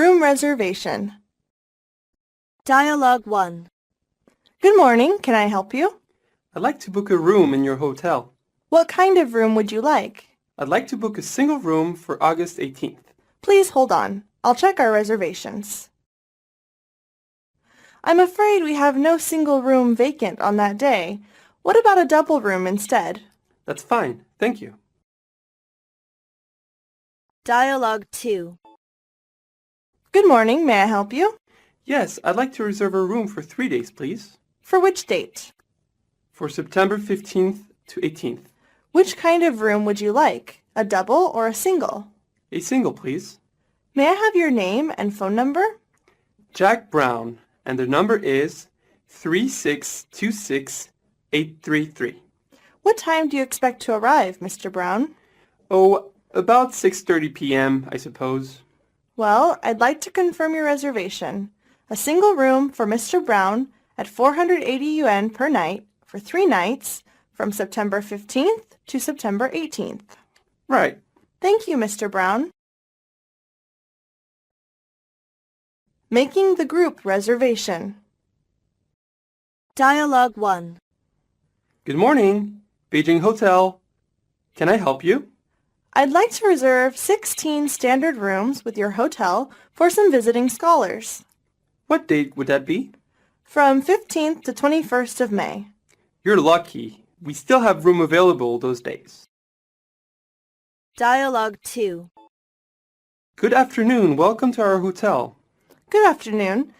Room reservation. Dialogue 1. Good morning, can I help you? I'd like to book a room in your hotel. What kind of room would you like? I'd like to book a single room for August 18th. Please hold on. I'll check our reservations. I'm afraid we have no single room vacant on that day. What about a double room instead? That's fine, thank you. Dialogue 2. Good morning, may I help you? Yes, I'd like to reserve a room for 3 days, please. For which date? For September 15th to 18th. Which kind of room would you like? A double or a single? A single, please. May I have your name and phone number? Jack Brown, and the number is 3626833. What time do you expect to arrive, Mr. Brown? Oh, about 6:30 p.m., I suppose. Well, I'd like to confirm your reservation. A single room for Mr. Brown at 480 yuan per night for 3 nights from September 15th to September 18th. Right. Thank you, Mr. Brown. Making the group reservation. Dialogue 1. Good morning, Beijing Hotel. Can I help you? I'd like to reserve 16 standard rooms with your hotel for some visiting scholars. What date would that be? From 15th to 21st of May. You're lucky. We still have room available those days. Dialogue 2. Good afternoon. Welcome to our hotel. Good afternoon.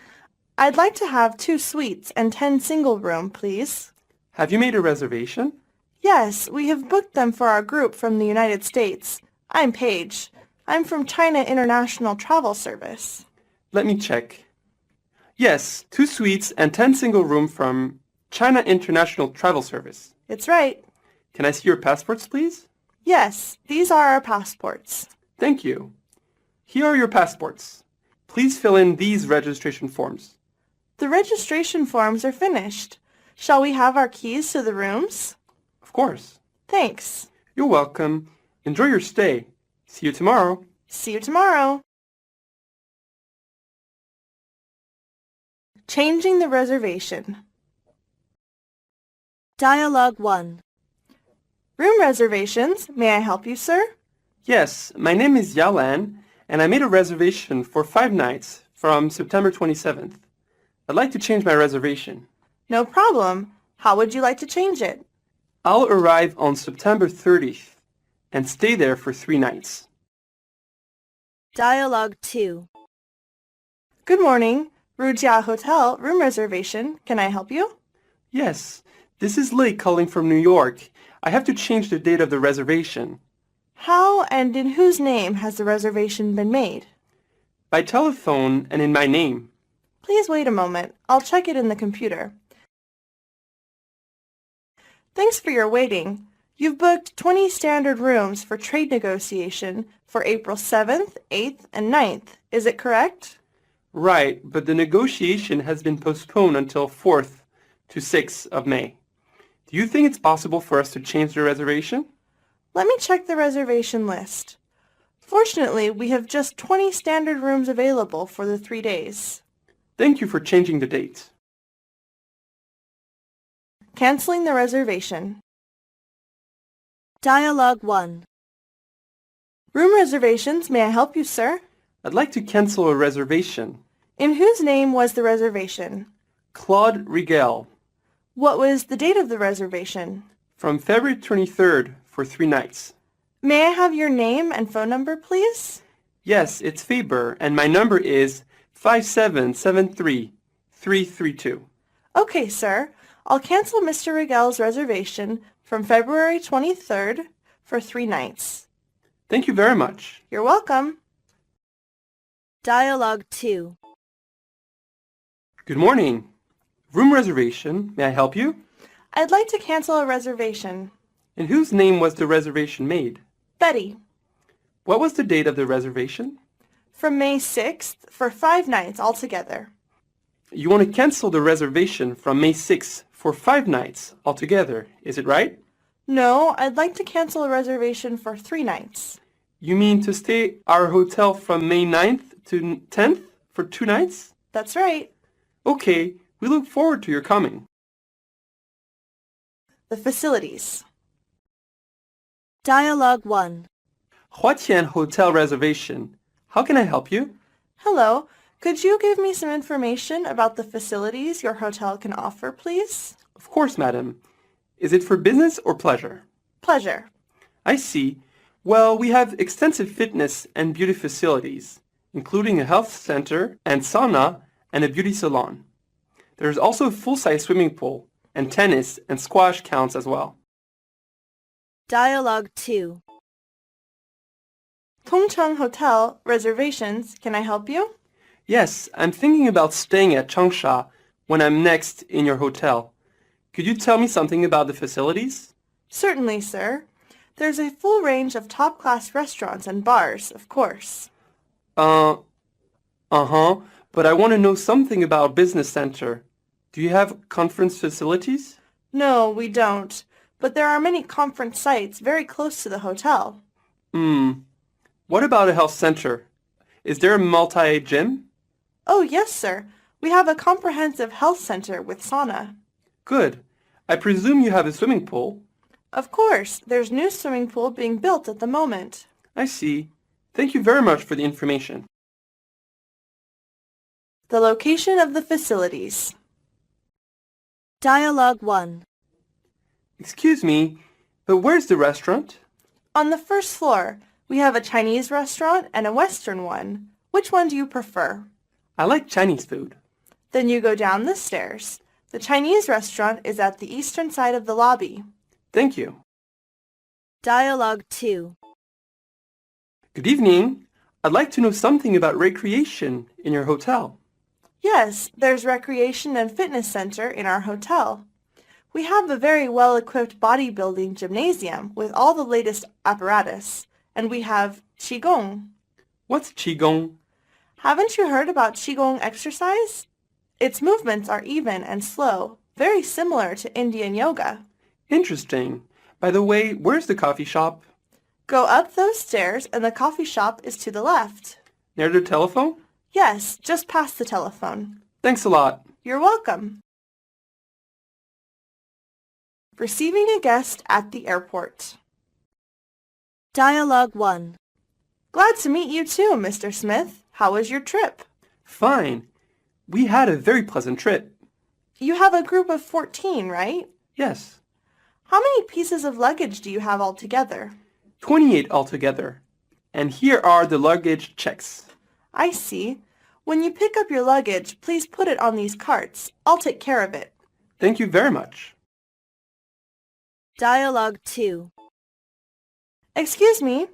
I'd like to have 2 suites and 10 single room, please. Have you made a reservation? Yes, we have booked them for our group from the United States. I'm Paige. I'm from China International Travel Service. Let me check. Yes, 2 suites and 10 single room from China International Travel Service. It's right. Can I see your passports, please? Yes, these are our passports. Thank you. Here are your passports. Please fill in these registration forms. The registration forms are finished. Shall we have our keys to the rooms? Of course. Thanks. You're welcome. Enjoy your stay. See you tomorrow. See you tomorrow. Changing the reservation. Dialogue 1. Room reservations. May I help you, sir? Yes, my name is Yalan, and I made a reservation for 5 nights from September 27th. I'd like to change my reservation. No problem. How would you like to change it? I'll arrive on September 30th and stay there for 3 nights. Dialogue 2. Good morning. Rujia Hotel, room reservation. Can I help you? Yes, this is Lee calling from New York. I have to change the date of the reservation. How and in whose name has the reservation been made? By telephone and in my name. Please wait a moment. I'll check it in the computer. Thanks for your waiting. You've booked 20 standard rooms for trade negotiation for April 7th, 8th, and 9th. Is it correct? Right, but the negotiation has been postponed until 4th to 6th of May. Do you think it's possible for us to change the reservation? Let me check the reservation list. Fortunately, we have just 20 standard rooms available for the 3 days. Thank you for changing the date. Canceling the reservation. Dialogue 1. Room reservations. May I help you, sir? I'd like to cancel a reservation. In whose name was the reservation? Claude Rigel. What was the date of the reservation? From February 23rd for 3 nights. May I have your name and phone number, please? Yes, it's Faber, and my number is 5773-332. Okay, sir. I'll cancel Mr. Rigel's reservation from February 23rd for 3 nights. Thank you very much. You're welcome. Dialogue 2. Good morning. Room reservation. May I help you? I'd like to cancel a reservation. In whose name was the reservation made? Betty. What was the date of the reservation? From May 6th for 5 nights altogether. You want to cancel the reservation from May 6th for 5 nights altogether, is it right? No, I'd like to cancel a reservation for 3 nights. You mean to stay at our hotel from May 9th to 10th for 2 nights? That's right. Okay, we look forward to your coming. The facilities. Dialogue 1. Huatian Hotel Reservation. How can I help you? Hello. Could you give me some information about the facilities your hotel can offer, please? Of course, madam. Is it for business or pleasure? Pleasure. I see. Well, we have extensive fitness and beauty facilities, including a health center and sauna and a beauty salon. There is also a full-size swimming pool, and tennis and squash counts as well. Dialogue 2. Tongcheng Hotel Reservations. Can I help you? Yes, I'm thinking about staying at Changsha when I'm next in your hotel. Could you tell me something about the facilities? Certainly, sir. There's a full range of top-class restaurants and bars, of course. Uh-huh, but I want to know something about business center. Do you have conference facilities? No, we don't. But there are many conference sites very close to the hotel. What about a health center? Is there a multi-gym? Oh, yes, sir. We have a comprehensive health center with sauna. Good. I presume you have a swimming pool. Of course, there's new swimming pool being built at the moment. I see. Thank you very much for the information. The location of the facilities. Dialogue 1. Excuse me, but where's the restaurant? On the first floor, we have a Chinese restaurant and a Western one. Which one do you prefer? I like Chinese food. Then you go down the stairs. The Chinese restaurant is at the eastern side of the lobby. Thank you. Dialogue 2. Good evening. I'd like to know something about recreation in your hotel. Yes, there's recreation and fitness center in our hotel. We have a very well-equipped bodybuilding gymnasium with all the latest apparatus, and we have Qigong. What's Qigong? Haven't you heard about Qigong exercise? Its movements are even and slow, very similar to Indian yoga. Interesting. By the way, where's the coffee shop? Go up those stairs and the coffee shop is to the left. Near the telephone? Yes, just past the telephone. Thanks a lot. You're welcome. Receiving a guest at the airport. Dialogue 1. Glad to meet you too, Mr. Smith. How was your trip? Fine. We had a very pleasant trip. You have a group of 14, right? Yes. How many pieces of luggage do you have altogether? 28 altogether. And here are the luggage checks. I see. When you pick up your luggage, please put it on these carts. I'll take care of it. Thank you very much. Dialogue 2. Excuse me.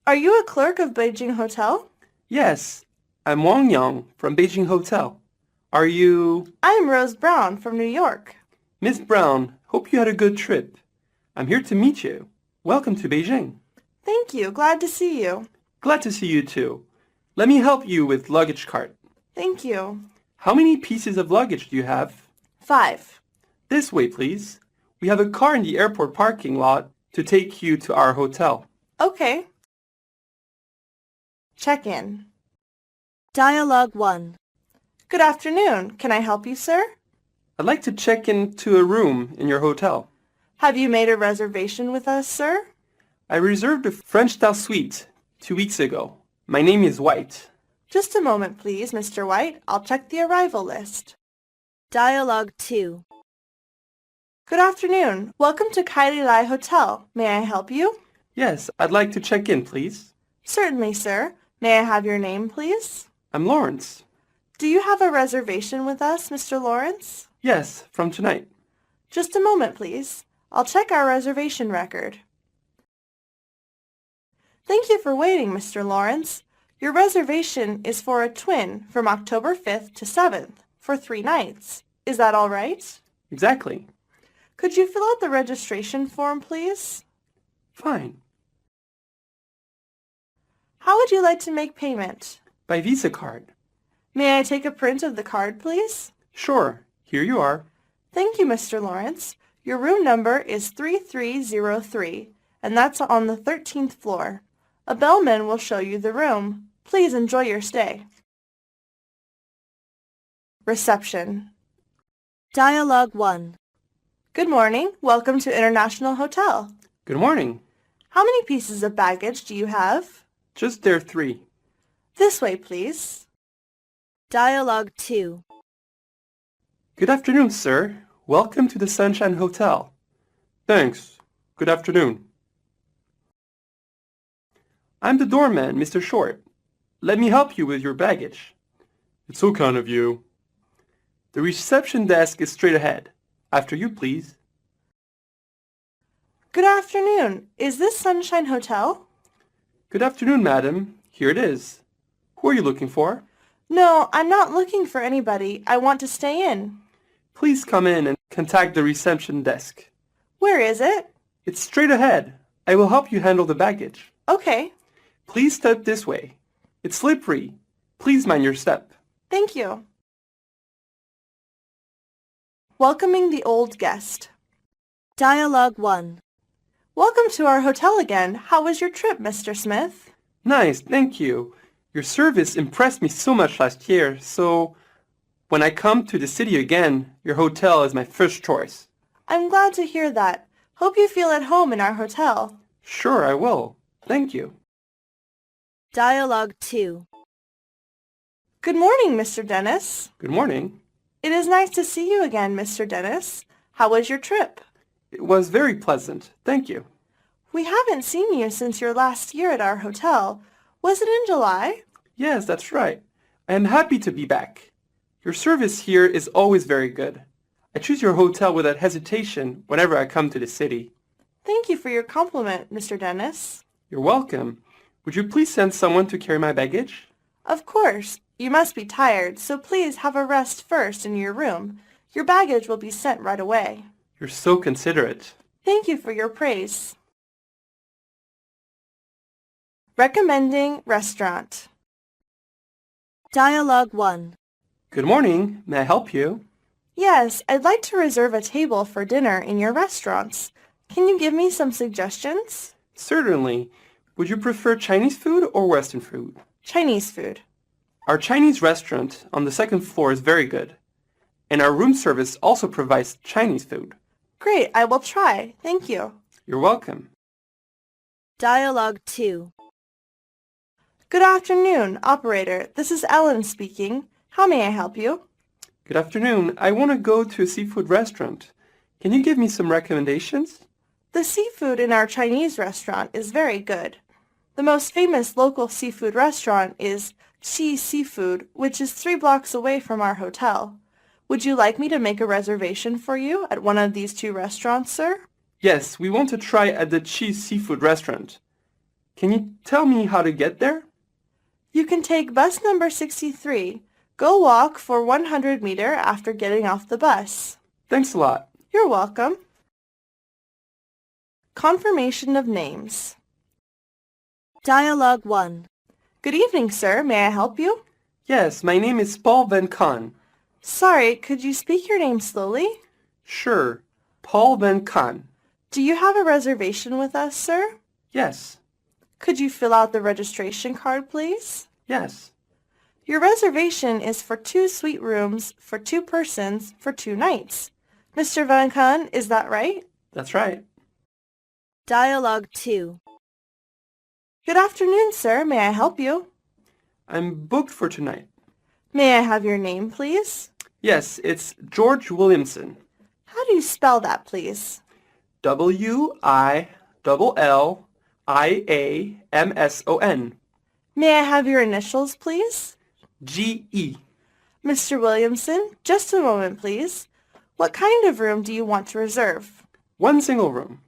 Are you a clerk of Beijing Hotel? Yes, I'm Wang Yang from Beijing Hotel. Are you... I'm Rose Brown from New York. Miss Brown, hope you had a good trip. I'm here to meet you. Welcome to Beijing. Thank you. Glad to see you. Glad to see you too. Let me help you with luggage cart. Thank you. How many pieces of luggage do you have? 5. This way, please. We have a car in the airport parking lot to take you to our hotel. Okay. Check-in. Dialogue 1. Good afternoon. Can I help you, sir? I'd like to check into a room in your hotel. Have you made a reservation with us, sir? I reserved a French-style suite 2 weeks ago. My name is White. Just a moment, please, Mr. White. I'll check the arrival list. Dialogue 2. Good afternoon. Welcome to Kaililai Hotel. May I help you? Yes, I'd like to check in, please. Certainly, sir. May I have your name, please? I'm Lawrence. Do you have a reservation with us, Mr. Lawrence? Yes, from tonight. Just a moment, please. I'll check our reservation record. Thank you for waiting, Mr. Lawrence. Your reservation is for a twin from October 5th to 7th for 3 nights. Is that all right? Exactly. Could you fill out the registration form, please? Fine. How would you like to make payment? By Visa card. May I take a print of the card, please? Sure. Here you are. Thank you, Mr. Lawrence. Your room number is 3303, and that's on the 13th floor. A bellman will show you the room. Please enjoy your stay. Reception. Dialogue 1. Good morning. Welcome to International Hotel. Good morning. How many pieces of baggage do you have? Just there 3. This way, please. Dialogue 2. Good afternoon, sir. Welcome to the Sunshine Hotel. Thanks. Good afternoon. I'm the doorman, Mr. Short. Let me help you with your baggage. It's so kind of you. The reception desk is straight ahead. After you, please. Good afternoon. Is this Sunshine Hotel? Good afternoon, madam. Here it is. Who are you looking for? No, I'm not looking for anybody. I want to stay in. Please come in and contact the reception desk. Where is it? It's straight ahead. I will help you handle the baggage. Okay. Please step this way. It's slippery. Please mind your step. Thank you. Welcoming the old guest. Dialogue 1. Welcome to our hotel again. How was your trip, Mr. Smith? Nice, thank you. Your service impressed me so much last year, so when I come to the city again, your hotel is my first choice. I'm glad to hear that. Hope you feel at home in our hotel. Sure, I will. Thank you. Dialogue 2. Good morning, Mr. Dennis. Good morning. It is nice to see you again, Mr. Dennis. How was your trip? It was very pleasant. Thank you. We haven't seen you since your last year at our hotel. Was it in July? Yes, that's right. I am happy to be back. Your service here is always very good. I choose your hotel without hesitation whenever I come to the city. Thank you for your compliment, Mr. Dennis. You're welcome. Would you please send someone to carry my baggage? Of course. You must be tired, so please have a rest first in your room. Your baggage will be sent right away. You're so considerate. Thank you for your praise. Recommending restaurant. Dialogue 1. Good morning. May I help you? Yes, I'd like to reserve a table for dinner in your restaurants. Can you give me some suggestions? Certainly. Would you prefer Chinese food or Western food? Chinese food. Our Chinese restaurant on the second floor is very good, and our room service also provides Chinese food. Great, I will try. Thank you. You're welcome. Dialogue 2. Good afternoon, operator. This is Ellen speaking. How may I help you? Good afternoon. I want to go to a seafood restaurant. Can you give me some recommendations? The seafood in our Chinese restaurant is very good. The most famous local seafood restaurant is Chi Seafood, which is 3 blocks away from our hotel. Would you like me to make a reservation for you at one of these 2 restaurants, sir? Yes, we want to try at the Chi Seafood restaurant. Can you tell me how to get there? You can take bus number 63. Go walk for 100 meters after getting off the bus. Thanks a lot. You're welcome. Confirmation of names. Dialogue 1. Good evening, sir. May I help you? Yes, my name is Paul Van Kahn. Sorry, could you speak your name slowly? Sure, Paul Van Kahn. Do you have a reservation with us, sir? Yes, Could you fill out the registration card, please? yes. Your reservation is for 2 suite rooms for 2 persons for 2 nights. Mr. Van Kahn, is that right? That's right. Dialogue 2. Good afternoon, sir. May I help you? I'm booked for tonight. May I have your name, please? Yes, it's George Williamson. How do you spell that, please? Williamson. May I have your initials, please? G.E. Mr. Williamson, just a moment, please. What kind of room do you want to reserve? 1 single room.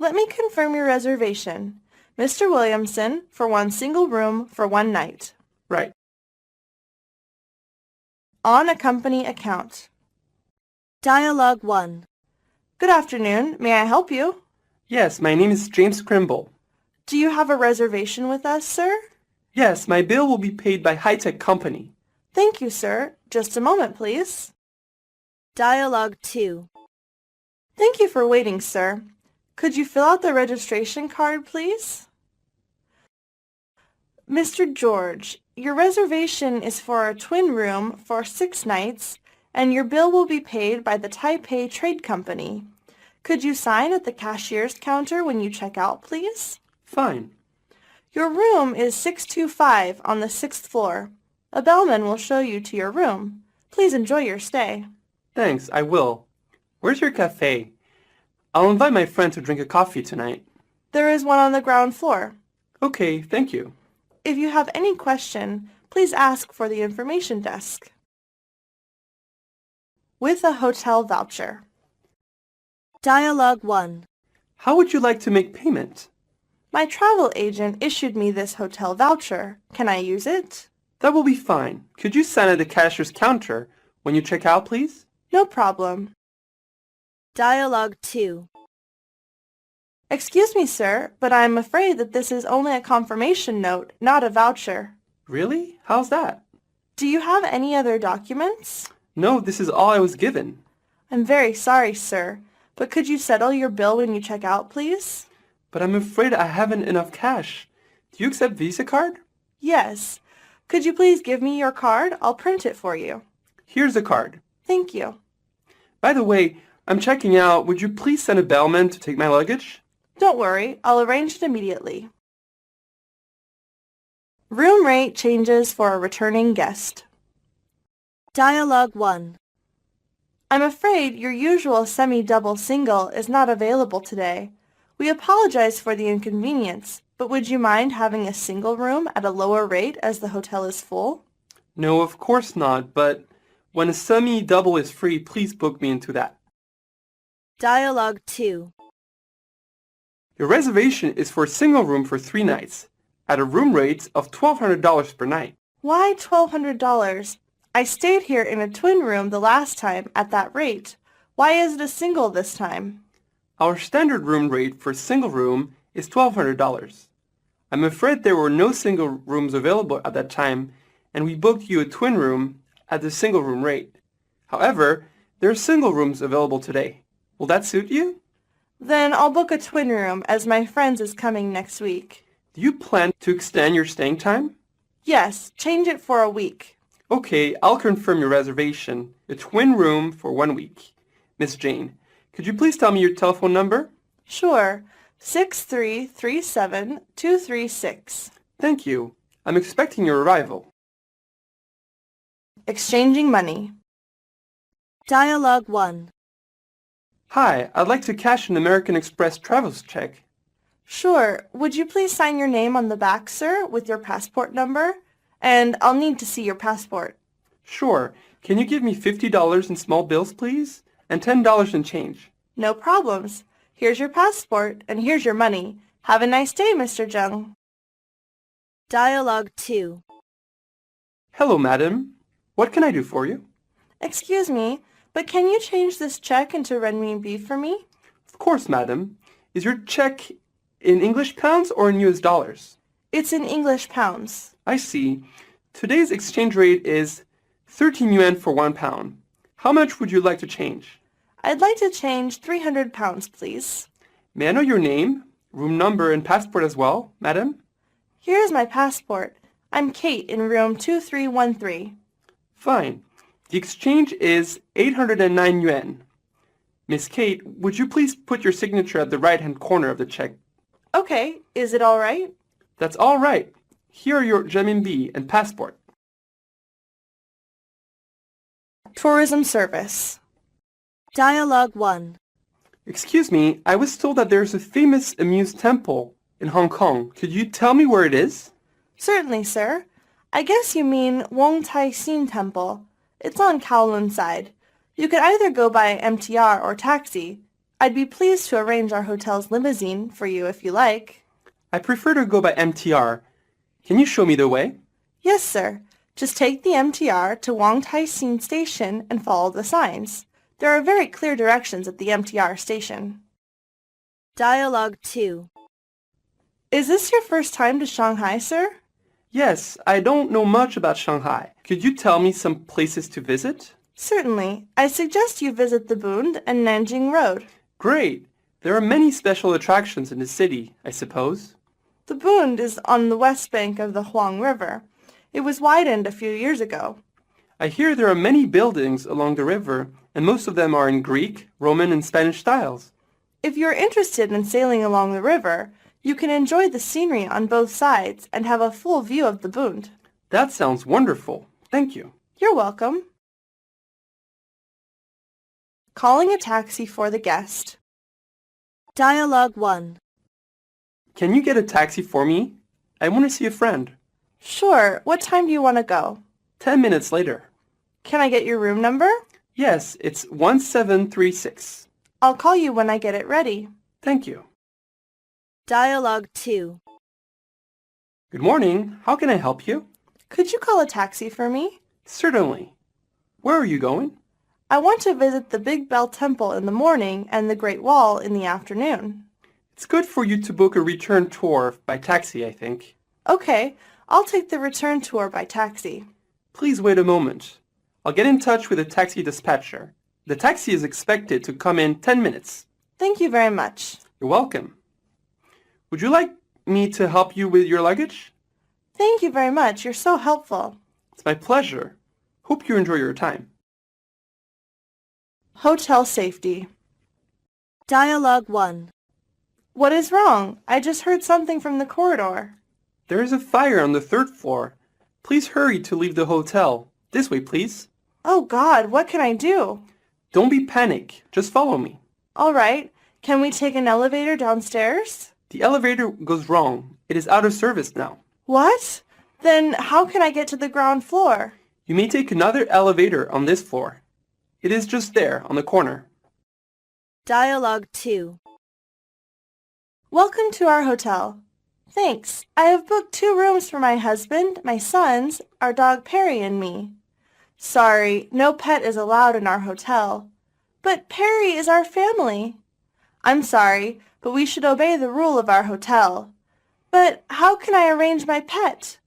Let me confirm your reservation. Mr. Williamson, for 1 single room for 1 night. Right. On a company account. Dialogue 1. Good afternoon. May I help you? Yes, my name is James Crimble. Do you have a reservation with us, sir? Yes, my bill will be paid by High Tech Company. Thank you, sir. Just a moment, please. Dialogue 2. Thank you for waiting, sir. Could you fill out the registration card, please? Mr. George, your reservation is for a twin room for 6 nights, and your bill will be paid by the Taipei Trade Company. Could you sign at the cashier's counter when you check out, please? Fine. Your room is 625 on the 6th floor. A bellman will show you to your room. Please enjoy your stay. Thanks, I will. Where's your cafe? I'll invite my friend to drink a coffee tonight. There is one on the ground floor. Okay, thank you. If you have any question, please ask for the information desk. With a hotel voucher. Dialogue 1. How would you like to make payment? My travel agent issued me this hotel voucher. Can I use it? That will be fine. Could you sign at the cashier's counter when you check out, please? No problem. Dialogue 2. Excuse me, sir, but I'm afraid that this is only a confirmation note, not a voucher. Really? How's that? Do you have any other documents? No, this is all I was given. I'm very sorry, sir, but could you settle your bill when you check out, please? But I'm afraid I haven't enough cash. Do you accept Visa card? Yes. Could you please give me your card? I'll print it for you. Here's the card. Thank you. By the way, I'm checking out. Would you please send a bellman to take my luggage? Don't worry, I'll arrange it immediately. Room rate changes for a returning guest. Dialogue 1. I'm afraid your usual semi-double single is not available today. We apologize for the inconvenience, but would you mind having a single room at a lower rate as the hotel is full? No, of course not, but when a semi-double is free, please book me into that. Dialogue 2. Your reservation is for a single room for 3 nights, at a room rate of $1,200 per night. Why $1,200? I stayed here in a twin room the last time at that rate. Why is it a single this time? Our standard room rate for a single room is $1,200. I'm afraid there were no single rooms available at that time, and we booked you a twin room at the single room rate. However, there are single rooms available today. Will that suit you? Then I'll book a twin room as my friend is coming next week. Do you plan to extend your staying time? Yes, change it for a week. Okay, I'll confirm your reservation. A twin room for 1 week. Miss Jane, could you please tell me your telephone number? Sure, 6337236. Thank you. I'm expecting your arrival. Exchanging money. Dialogue 1. Hi, I'd like to cash an American Express traveler's check. Sure, would you please sign your name on the back, sir, with your passport number? And I'll need to see your passport. Sure. Can you give me $50 in small bills, please? And $10 in change. No problems. Here's your passport, and here's your money. Have a nice day, Mr. Jung. Dialogue 2. Hello, madam. What can I do for you? Excuse me, but can you change this check into renminbi for me? Of course, madam. Is your check in English pounds or in US dollars? It's in English pounds. I see. Today's exchange rate is 13 yuan for 1 pound. How much would you like to change? I'd like to change 300 pounds, please. May I know your name, room number, and passport as well, madam? Here is my passport. I'm Kate in room 2313. Fine. The exchange is 809 yuan. Miss Kate, would you please put your signature at the right-hand corner of the check? Okay, is it all right? That's all right. Here are your renminbi and passport. Tourism service. Dialogue 1. Excuse me, I was told that there's a famous amused temple in Hong Kong. Could you tell me where it is? Certainly, sir. I guess you mean Wong Tai Sin Temple. It's on Kowloon side. You could either go by MTR or taxi. I'd be pleased to arrange our hotel's limousine for you if you like. I prefer to go by MTR. Can you show me the way? Yes, sir. Just take the MTR to Wong Tai Sin Station and follow the signs. There are very clear directions at the MTR station. Dialogue 2. Is this your first time to Shanghai, sir? Yes, I don't know much about Shanghai. Could you tell me some places to visit? Certainly. I suggest you visit the Bund and Nanjing Road. Great. There are many special attractions in the city, I suppose. The Bund is on the west bank of the Huang River. It was widened a few years ago. I hear there are many buildings along the river, and most of them are in Greek, Roman, and Spanish styles. If you're interested in sailing along the river, you can enjoy the scenery on both sides and have a full view of the Bund. That sounds wonderful. Thank you. You're welcome. Calling a taxi for the guest. Dialogue 1. Can you get a taxi for me? I want to see a friend. Sure. What time do you want to go? 10 minutes later. Can I get your room number? Yes, it's 1736. I'll call you when I get it ready. Thank you. Dialogue 2. Good morning. How can I help you? Could you call a taxi for me? Certainly. Where are you going? I want to visit the Big Bell Temple in the morning and the Great Wall in the afternoon. It's good for you to book a return tour by taxi, I think. Okay, I'll take the return tour by taxi. Please wait a moment. I'll get in touch with the taxi dispatcher. The taxi is expected to come in 10 minutes. Thank you very much. You're welcome. Would you like me to help you with your luggage? Thank you very much. You're so helpful. It's my pleasure. Hope you enjoy your time. Hotel safety. Dialogue 1. What is wrong? I just heard something from the corridor. There is a fire on the 3rd floor. Please hurry to leave the hotel. This way, please. Oh God, what can I do? Don't be panic. Just follow me. All right. Can we take an elevator downstairs? The elevator goes wrong. It is out of service now. What? Then how can I get to the ground floor? You may take another elevator on this floor. It is just there on the corner. Dialogue 2. Welcome to our hotel. Thanks. I have booked 2 rooms for my husband, my sons, our dog Perry, and me. Sorry, no pet is allowed in our hotel. But Perry is our family. I'm sorry, but we should obey the rule of our hotel. But how can I arrange my pet?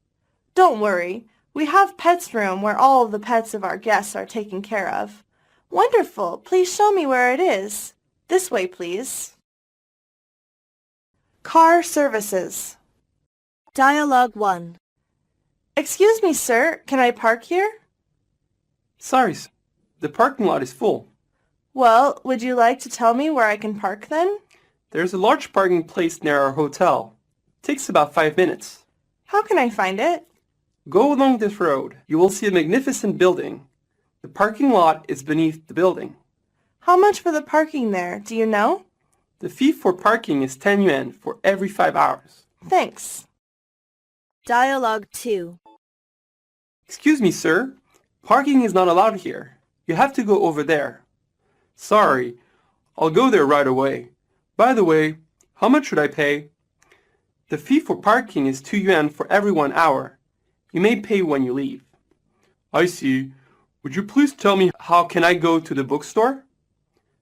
Don't worry. We have Pets Room where all of the pets of our guests are taken care of. Wonderful. Please show me where it is. This way, please. Car services. Dialogue 1. Excuse me, sir. Can I park here? Sorry, the parking lot is full. Well, would you like to tell me where I can park then? There's a large parking place near our hotel. It takes about 5 minutes. How can I find it? Go along this road. You will see a magnificent building. The parking lot is beneath the building. How much for the parking there? Do you know? The fee for parking is 10 yuan for every 5 hours. Thanks. Dialogue 2. Excuse me, sir. Parking is not allowed here. You have to go over there. Sorry. I'll go there right away. By the way, how much should I pay? The fee for parking is 2 yuan for every 1 hour. You may pay when you leave. I see. Would you please tell me how can I go to the bookstore?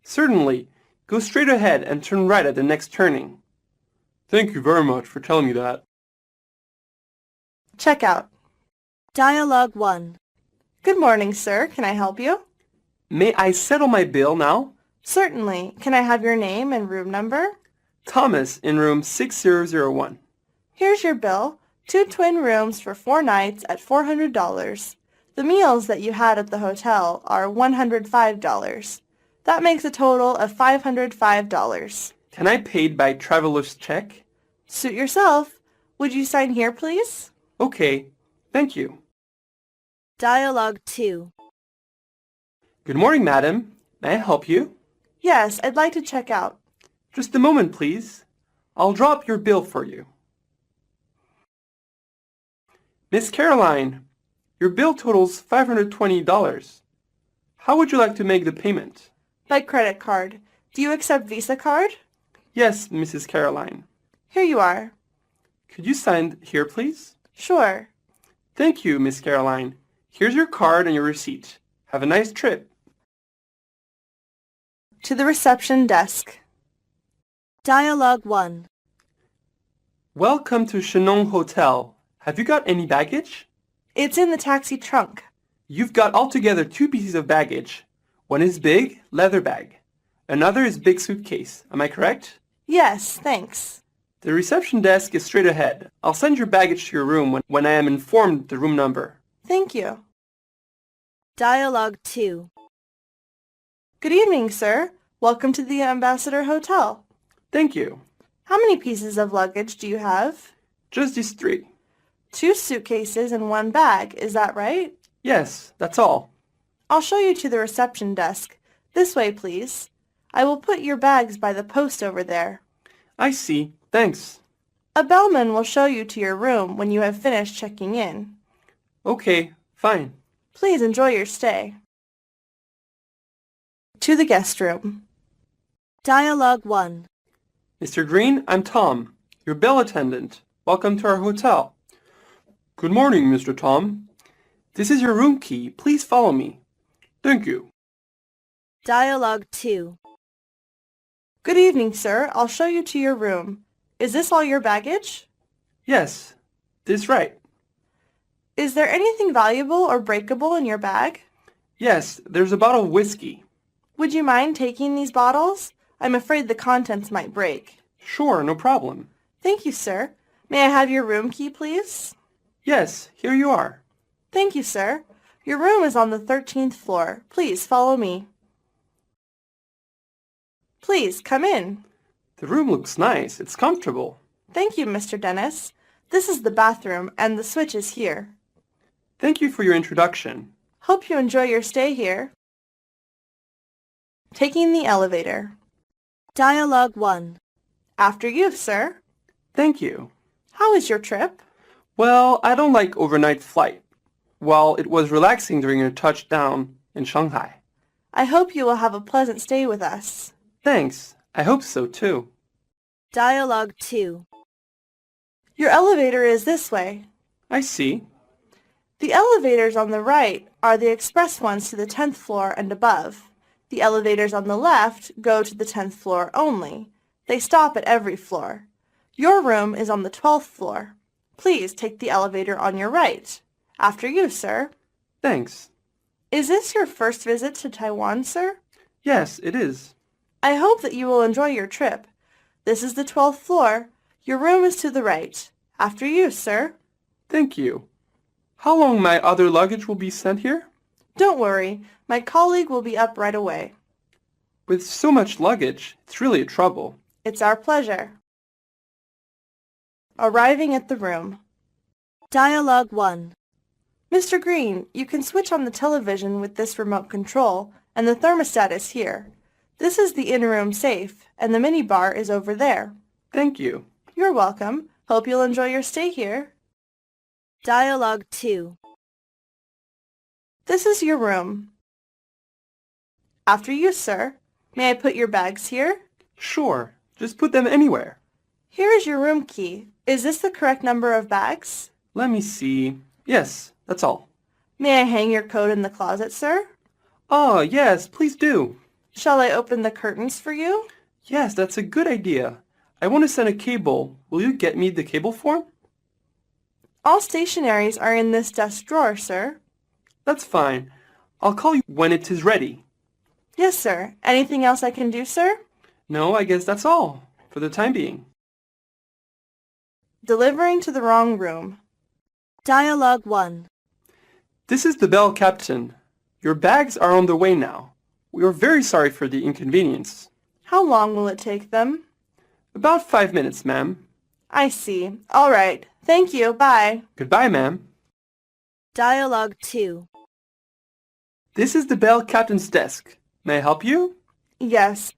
Certainly. Go straight ahead and turn right at the next turning. Thank you very much for telling me that. Checkout. Dialogue 1. Good morning, sir. Can I help you? May I settle my bill now? Certainly. Can I have your name and room number? Thomas in room 6001. Here's your bill. 2 twin rooms for 4 nights at $400. The meals that you had at the hotel are $105. That makes a total of $505. Can I pay by traveler's check? Suit yourself. Would you sign here, please? Okay, thank you. Dialogue 2. Good morning, madam. May I help you? Yes, I'd like to check out. Just a moment, please. I'll drop your bill for you. Miss Caroline, your bill totals $520. How would you like to make the payment? By credit card. Do you accept Visa card? Yes, Mrs. Caroline. Here you are. Could you sign here, please? Sure. Thank you, Miss Caroline. Here's your card and your receipt. Have a nice trip. To the reception desk. Dialogue 1. Welcome to Shenong Hotel. Have you got any baggage? It's in the taxi trunk. You've got altogether 2 pieces of baggage. One is big, leather bag. Another is big suitcase. Am I correct? Yes, thanks. The reception desk is straight ahead. I'll send your baggage to your room when I am informed the room number. Thank you. Dialogue 2. Good evening, sir. Welcome to the Ambassador Hotel. Thank you. How many pieces of luggage do you have? Just these 3. 2 suitcases and 1 bag, is that right? Yes, that's all. I'll show you to the reception desk. This way, please. I will put your bags by the post over there. I see. Thanks. A bellman will show you to your room when you have finished checking in. Okay, fine. Please enjoy your stay. To the guest room. Dialogue 1. Mr. Green, I'm Tom, your bell attendant. Welcome to our hotel. Good morning, Mr. Tom. This is your room key. Please follow me. Thank you. Dialogue 2. Good evening, sir. I'll show you to your room. Is this all your baggage? Yes, this is right. Is there anything valuable or breakable in your bag? Yes, there's a bottle of whiskey. Would you mind taking these bottles? I'm afraid the contents might break. Sure, no problem. Thank you, sir. May I have your room key, please? Yes, here you are. Thank you, sir. Your room is on the 13th floor. Please follow me. Please, come in. The room looks nice. It's comfortable. Thank you, Mr. Dennis. This is the bathroom, and the switch is here. Thank you for your introduction. Hope you enjoy your stay here. Taking the elevator. Dialogue 1. After you, sir. Thank you. How was your trip? Well, I don't like overnight flight. While it was relaxing during your touchdown in Shanghai. I hope you will have a pleasant stay with us. Thanks. I hope so too. Dialogue 2. Your elevator is this way. I see. The elevators on the right are the express ones to the 10th floor and above. The elevators on the left go to the 10th floor only. They stop at every floor. Your room is on the 12th floor. Please take the elevator on your right. After you, sir. Thanks. Is this your first visit to Taiwan, sir? Yes, it is. I hope that you will enjoy your trip. This is the 12th floor. Your room is to the right. After you, sir. Thank you. How long my other luggage will be sent here? Don't worry. My colleague will be up right away. With so much luggage, it's really a trouble. It's our pleasure. Arriving at the room. Dialogue 1. Mr. Green, you can switch on the television with this remote control, and the thermostat is here. This is the in-room safe, and the minibar is over there. Thank you. You're welcome. Hope you'll enjoy your stay here. Dialogue 2. This is your room. After you, sir. May I put your bags here? Sure. Just put them anywhere. Here is your room key. Is this the correct number of bags? Let me see. Yes, that's all. May I hang your coat in the closet, sir? Oh, yes, please do. Shall I open the curtains for you? Yes, that's a good idea. I want to send a cable. Will you get me the cable form? All stationaries are in this desk drawer, sir. That's fine. I'll call you when it is ready. Yes, sir. Anything else I can do, sir? No, I guess that's all, for the time being. Delivering to the wrong room. Dialogue 1. This is the bell captain. Your bags are on the way now. We are very sorry for the inconvenience. How long will it take them? About 5 minutes, ma'am. I see. All right. Thank you. Bye. Goodbye, ma'am. Dialogue 2. This is the bell captain's desk. May I help you? Yes.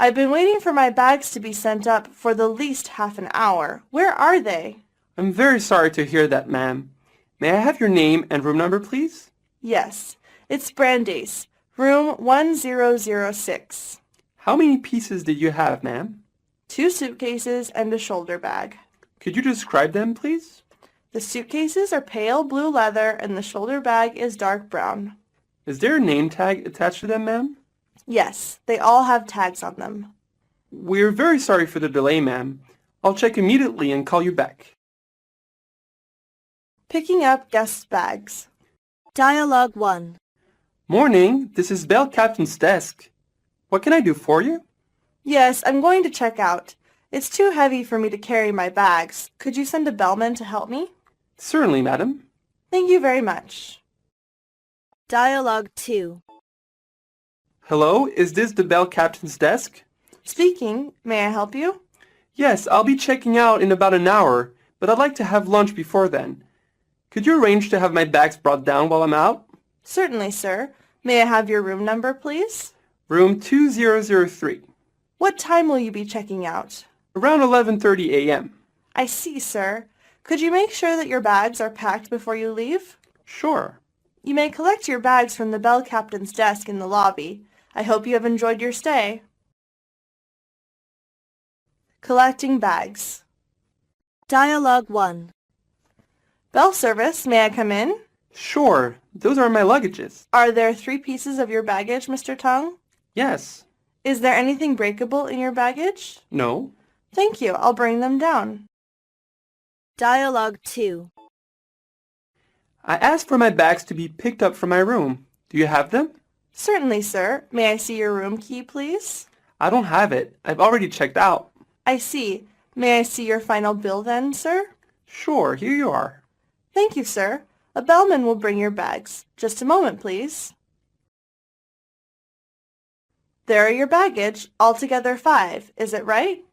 I've been waiting for my bags to be sent up for the least half an hour. Where are they? I'm very sorry to hear that, ma'am. May I have your name and room number, please? Yes. It's Brandeis, room 1006. How many pieces did you have, ma'am? 2 suitcases and a shoulder bag. Could you describe them, please? The suitcases are pale blue leather and the shoulder bag is dark brown. Is there a name tag attached to them, ma'am? Yes, they all have tags on them. We're very sorry for the delay, ma'am. I'll check immediately and call you back. Picking up guests' bags. Dialogue 1. Morning, this is bell captain's desk. What can I do for you? Yes, I'm going to check out. It's too heavy for me to carry my bags. Could you send a bellman to help me? Certainly, madam. Thank you very much. Dialogue 2. Hello, is this the bell captain's desk? Speaking, may I help you? Yes, I'll be checking out in about an hour, but I'd like to have lunch before then. Could you arrange to have my bags brought down while I'm out? Certainly, sir. May I have your room number, please? Room 2003. What time will you be checking out? Around 11:30 a.m. I see, sir. Could you make sure that your bags are packed before you leave? Sure. You may collect your bags from the bell captain's desk in the lobby. I hope you have enjoyed your stay. Collecting bags. Dialogue 1. Bell service, may I come in? Sure, those are my luggages. Are there 3 pieces of your baggage, Mr. Tung? Yes. Is there anything breakable in your baggage? No. Thank you. I'll bring them down. Dialogue 2. I asked for my bags to be picked up from my room. Do you have them? Certainly, sir. May I see your room key, please? I don't have it. I've already checked out. I see. May I see your final bill then, sir? Sure, here you are. Thank you, sir. A bellman will bring your bags. Just a moment, please. There are your baggage, altogether 5. Is it right?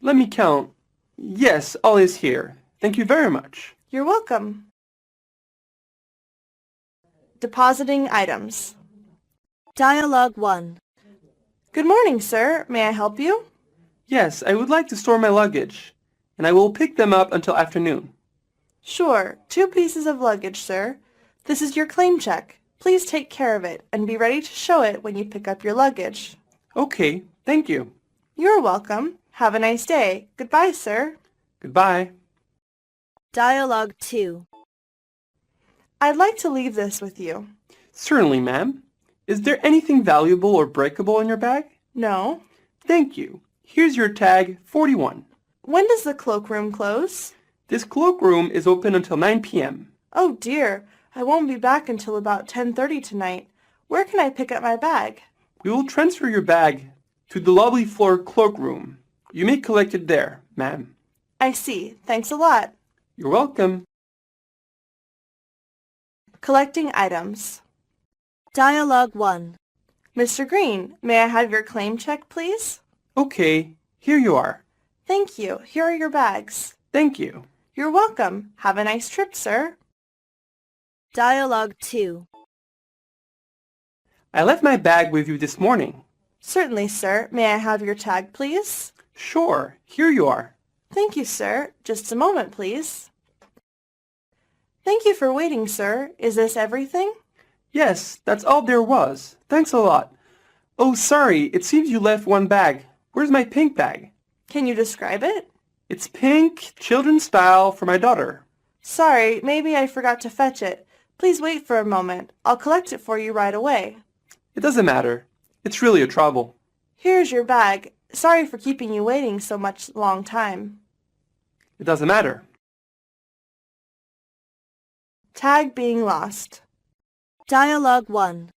Let me count. Yes, all is here. Thank you very much. You're welcome. Depositing items. Dialogue 1. Good morning, sir. May I help you? Yes, I would like to store my luggage, and I will pick them up until afternoon. Sure. 2 pieces of luggage, sir. This is your claim check. Please take care of it and be ready to show it when you pick up your luggage. Okay, thank you. You're welcome. Have a nice day. Goodbye, sir. Goodbye. Dialogue 2. I'd like to leave this with you. Certainly, ma'am. Is there anything valuable or breakable in your bag? No. Thank you. Here's your tag, 41. When does the cloakroom close? This cloakroom is open until 9 p.m. Oh dear, I won't be back until about 10:30 tonight. Where can I pick up my bag? We will transfer your bag to the lobby floor cloakroom. You may collect it there, ma'am. I see. Thanks a lot. You're welcome. Collecting items. Dialogue 1. Mr. Green, may I have your claim check, please? Okay, here you are. Thank you. Here are your bags. Thank you. You're welcome. Have a nice trip, sir. Dialogue 2. I left my bag with you this morning. Certainly, sir. May I have your tag, please? Sure, here you are. Thank you, sir. Just a moment, please. Thank you for waiting, sir. Is this everything? Yes, that's all there was. Thanks a lot. Oh, sorry, it seems you left one bag. Where's my pink bag? Can you describe it? It's pink, children's style, for my daughter. Sorry, maybe I forgot to fetch it. Please wait for a moment. I'll collect it for you right away. It doesn't matter. It's really a trouble. Here's your bag. Sorry for keeping you waiting so much long time. It doesn't matter. Tag being lost. Dialogue 1.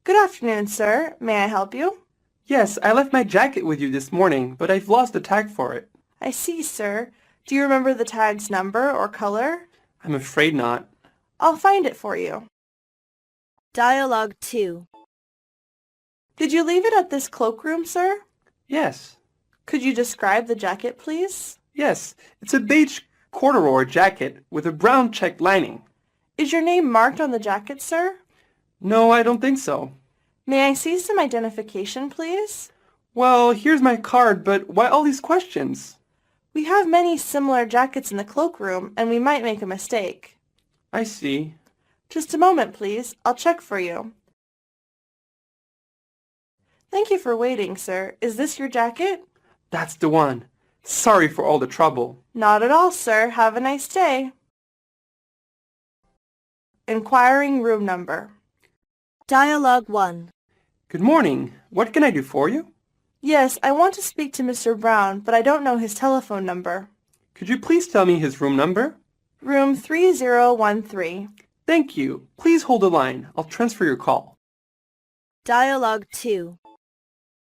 Good afternoon, sir. May I help you? Yes, I left my jacket with you this morning, but I've lost the tag for it. I see, sir. Do you remember the tag's number or color? I'm afraid not. I'll find it for you. Dialogue 2. Did you leave it at this cloakroom, sir? Yes. Could you describe the jacket, please? Yes, it's a beige corduroy jacket with a brown checked lining. Is your name marked on the jacket, sir? No, I don't think so. May I see some identification, please? Well, here's my card, but why all these questions? We have many similar jackets in the cloakroom, and we might make a mistake. I see. Just a moment, please. I'll check for you. Thank you for waiting, sir. Is this your jacket? That's the one. Sorry for all the trouble. Not at all, sir. Have a nice day. Inquiring room number. Dialogue 1. Good morning. What can I do for you? Yes, I want to speak to Mr. Brown, but I don't know his telephone number. Could you please tell me his room number? Room 3013. Thank you. Please hold the line. I'll transfer your call. Dialogue 2.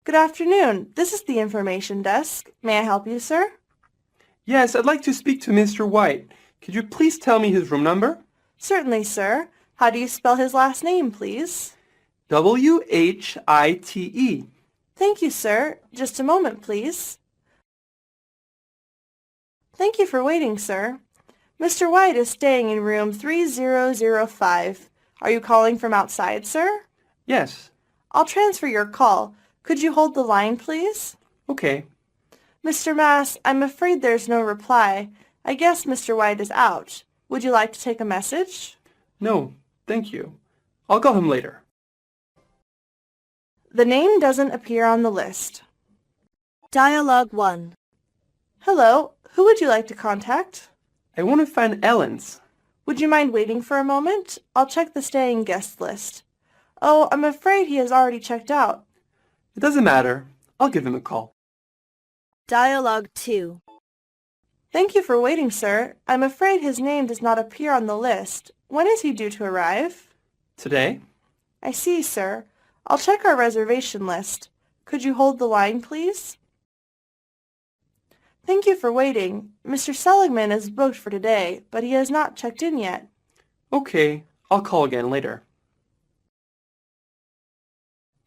Good afternoon. This is the information desk. May I help you, sir? Yes, I'd like to speak to Mr. White. Could you please tell me his room number? Certainly, sir. How do you spell his last name, please? White. Thank you, sir. Just a moment, please. Thank you for waiting, sir. Mr. White is staying in room 3005. Are you calling from outside, sir? Yes. I'll transfer your call. Could you hold the line, please? Okay. Mr. Mass, I'm afraid there's no reply. I guess Mr. White is out. Would you like to take a message? No, thank you. I'll call him later. The name doesn't appear on the list. Dialogue 1. Hello, who would you like to contact? I want to find Ellen's. Would you mind waiting for a moment? I'll check the staying guest list. Oh, I'm afraid he has already checked out. It doesn't matter. I'll give him a call. Dialogue 2. Thank you for waiting, sir. I'm afraid his name does not appear on the list. When is he due to arrive? Today? I see, sir. I'll check our reservation list. Could you hold the line, please? Thank you for waiting. Mr. Seligman is booked for today, but he has not checked in yet. Okay, I'll call again later.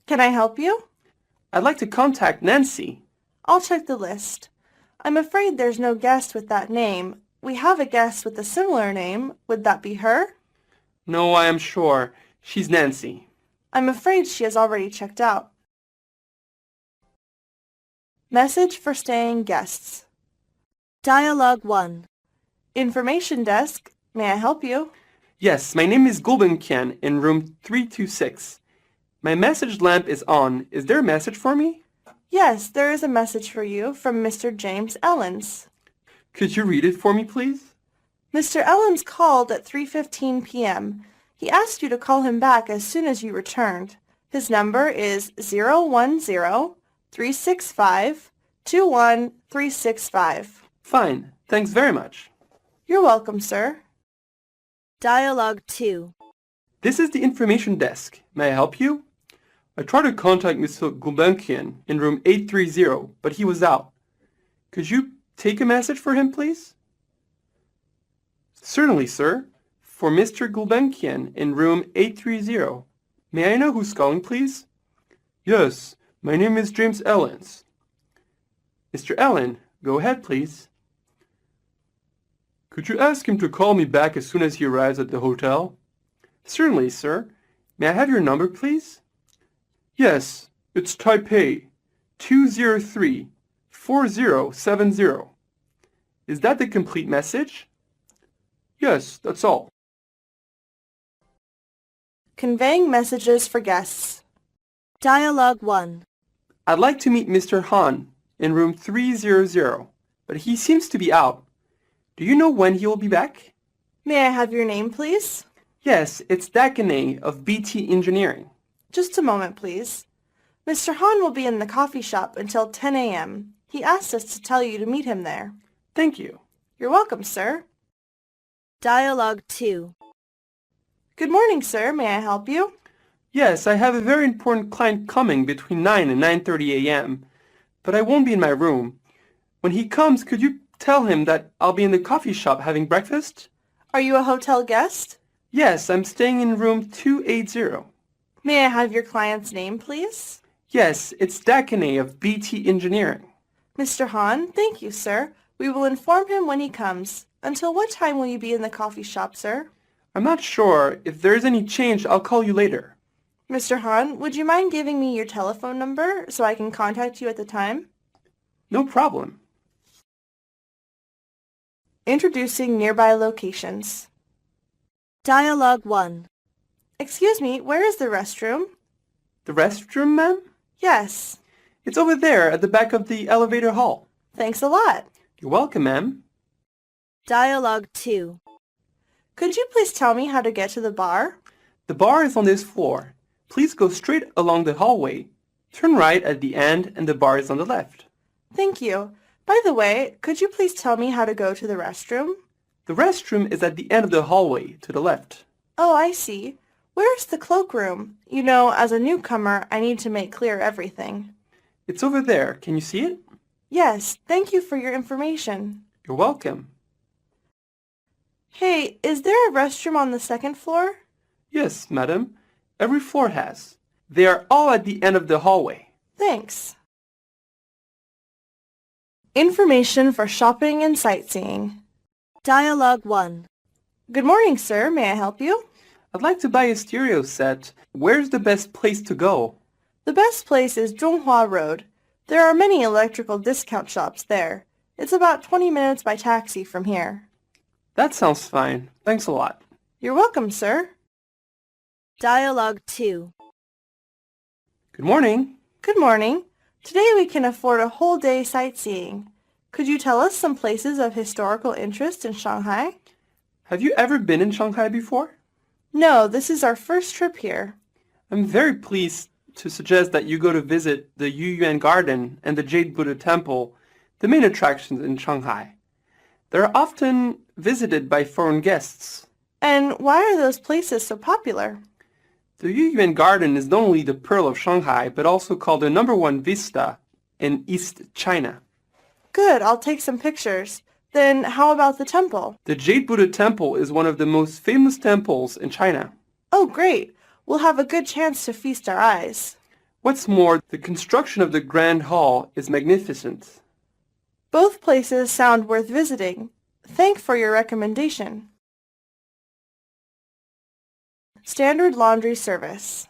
Can I help you? I'd like to contact Nancy. I'll check the list. I'm afraid there's no guest with that name. We have a guest with a similar name. Would that be her? No, I am sure. She's Nancy. I'm afraid she has already checked out. Message for staying guests. Dialogue 1. Information desk. May I help you? Yes, my name is Gulbenkian in room 326. My message lamp is on. Is there a message for me? Yes, there is a message for you from Mr. James Ellens. Could you read it for me, please? Mr. Ellens called at 3:15 p.m. He asked you to call him back as soon as you returned. His number is 010-365-21365. Fine. Thanks very much. You're welcome, sir. Dialogue 2. This is the information desk. May I help you? I tried to contact Mr. Gulbenkian in room 830, but he was out. Could you take a message for him, please? Certainly, sir. For Mr. Gulbenkian in room 830. May I know who's calling, please? Yes, my name is James Ellens. Mr. Ellen, go ahead, please. Could you ask him to call me back as soon as he arrives at the hotel? Certainly, sir. May I have your number, please? Yes, it's Taipei 203-4070. Is that the complete message? Yes, that's all. Conveying messages for guests. Dialogue 1. I'd like to meet Mr. Han in room 300, but he seems to be out. Do you know when he will be back? May I have your name, please? Yes, it's Dakane of BT Engineering. Just a moment, please. Mr. Han will be in the coffee shop until 10 a.m. He asked us to tell you to meet him there. Thank you. You're welcome, sir. Dialogue 2. Good morning, sir. May I help you? Yes, I have a very important client coming between 9 and 9:30 a.m., but I won't be in my room. When he comes, could you tell him that I'll be in the coffee shop having breakfast? Are you a hotel guest? Yes, I'm staying in room 280. May I have your client's name, please? Yes, it's Dakane of BT Engineering. Mr. Han, thank you, sir. We will inform him when he comes. Until what time will you be in the coffee shop, sir? I'm not sure. If there's any change, I'll call you later. Mr. Han, would you mind giving me your telephone number so I can contact you at the time? No problem. Introducing nearby locations. Dialogue 1. Excuse me, where is the restroom? The restroom, ma'am? Yes. It's over there at the back of the elevator hall. Thanks a lot. You're welcome, ma'am. Dialogue 2. Could you please tell me how to get to the bar? The bar is on this floor. Please go straight along the hallway. Turn right at the end and the bar is on the left. Thank you. By the way, could you please tell me how to go to the restroom? The restroom is at the end of the hallway to the left. Oh, I see. Where is the cloakroom? You know, as a newcomer, I need to make clear everything. It's over there. Can you see it? Yes, thank you for your information. You're welcome. Hey, is there a restroom on the second floor? Yes, madam. Every floor has. They are all at the end of the hallway. Thanks. Information for shopping and sightseeing. Dialogue 1. Good morning, sir. May I help you? I'd like to buy a stereo set. Where's the best place to go? The best place is Zhonghua Road. There are many electrical discount shops there. It's about 20 minutes by taxi from here. That sounds fine. Thanks a lot. You're welcome, sir. Dialogue 2. Good morning. Good morning. Today we can afford a whole day sightseeing. Could you tell us some places of historical interest in Shanghai? Have you ever been in Shanghai before? No, this is our first trip here. I'm very pleased to suggest that you go to visit the Yuyuan Garden and the Jade Buddha Temple, the main attractions in Shanghai. They're often visited by foreign guests. And why are those places so popular? The Yuyuan Garden is not only the pearl of Shanghai, but also called the #1 vista in East China. Good, I'll take some pictures. Then how about the temple? The Jade Buddha Temple is one of the most famous temples in China. Oh, great. We'll have a good chance to feast our eyes. What's more, the construction of the Grand Hall is magnificent. Both places sound worth visiting. Thank for your recommendation. Standard laundry service.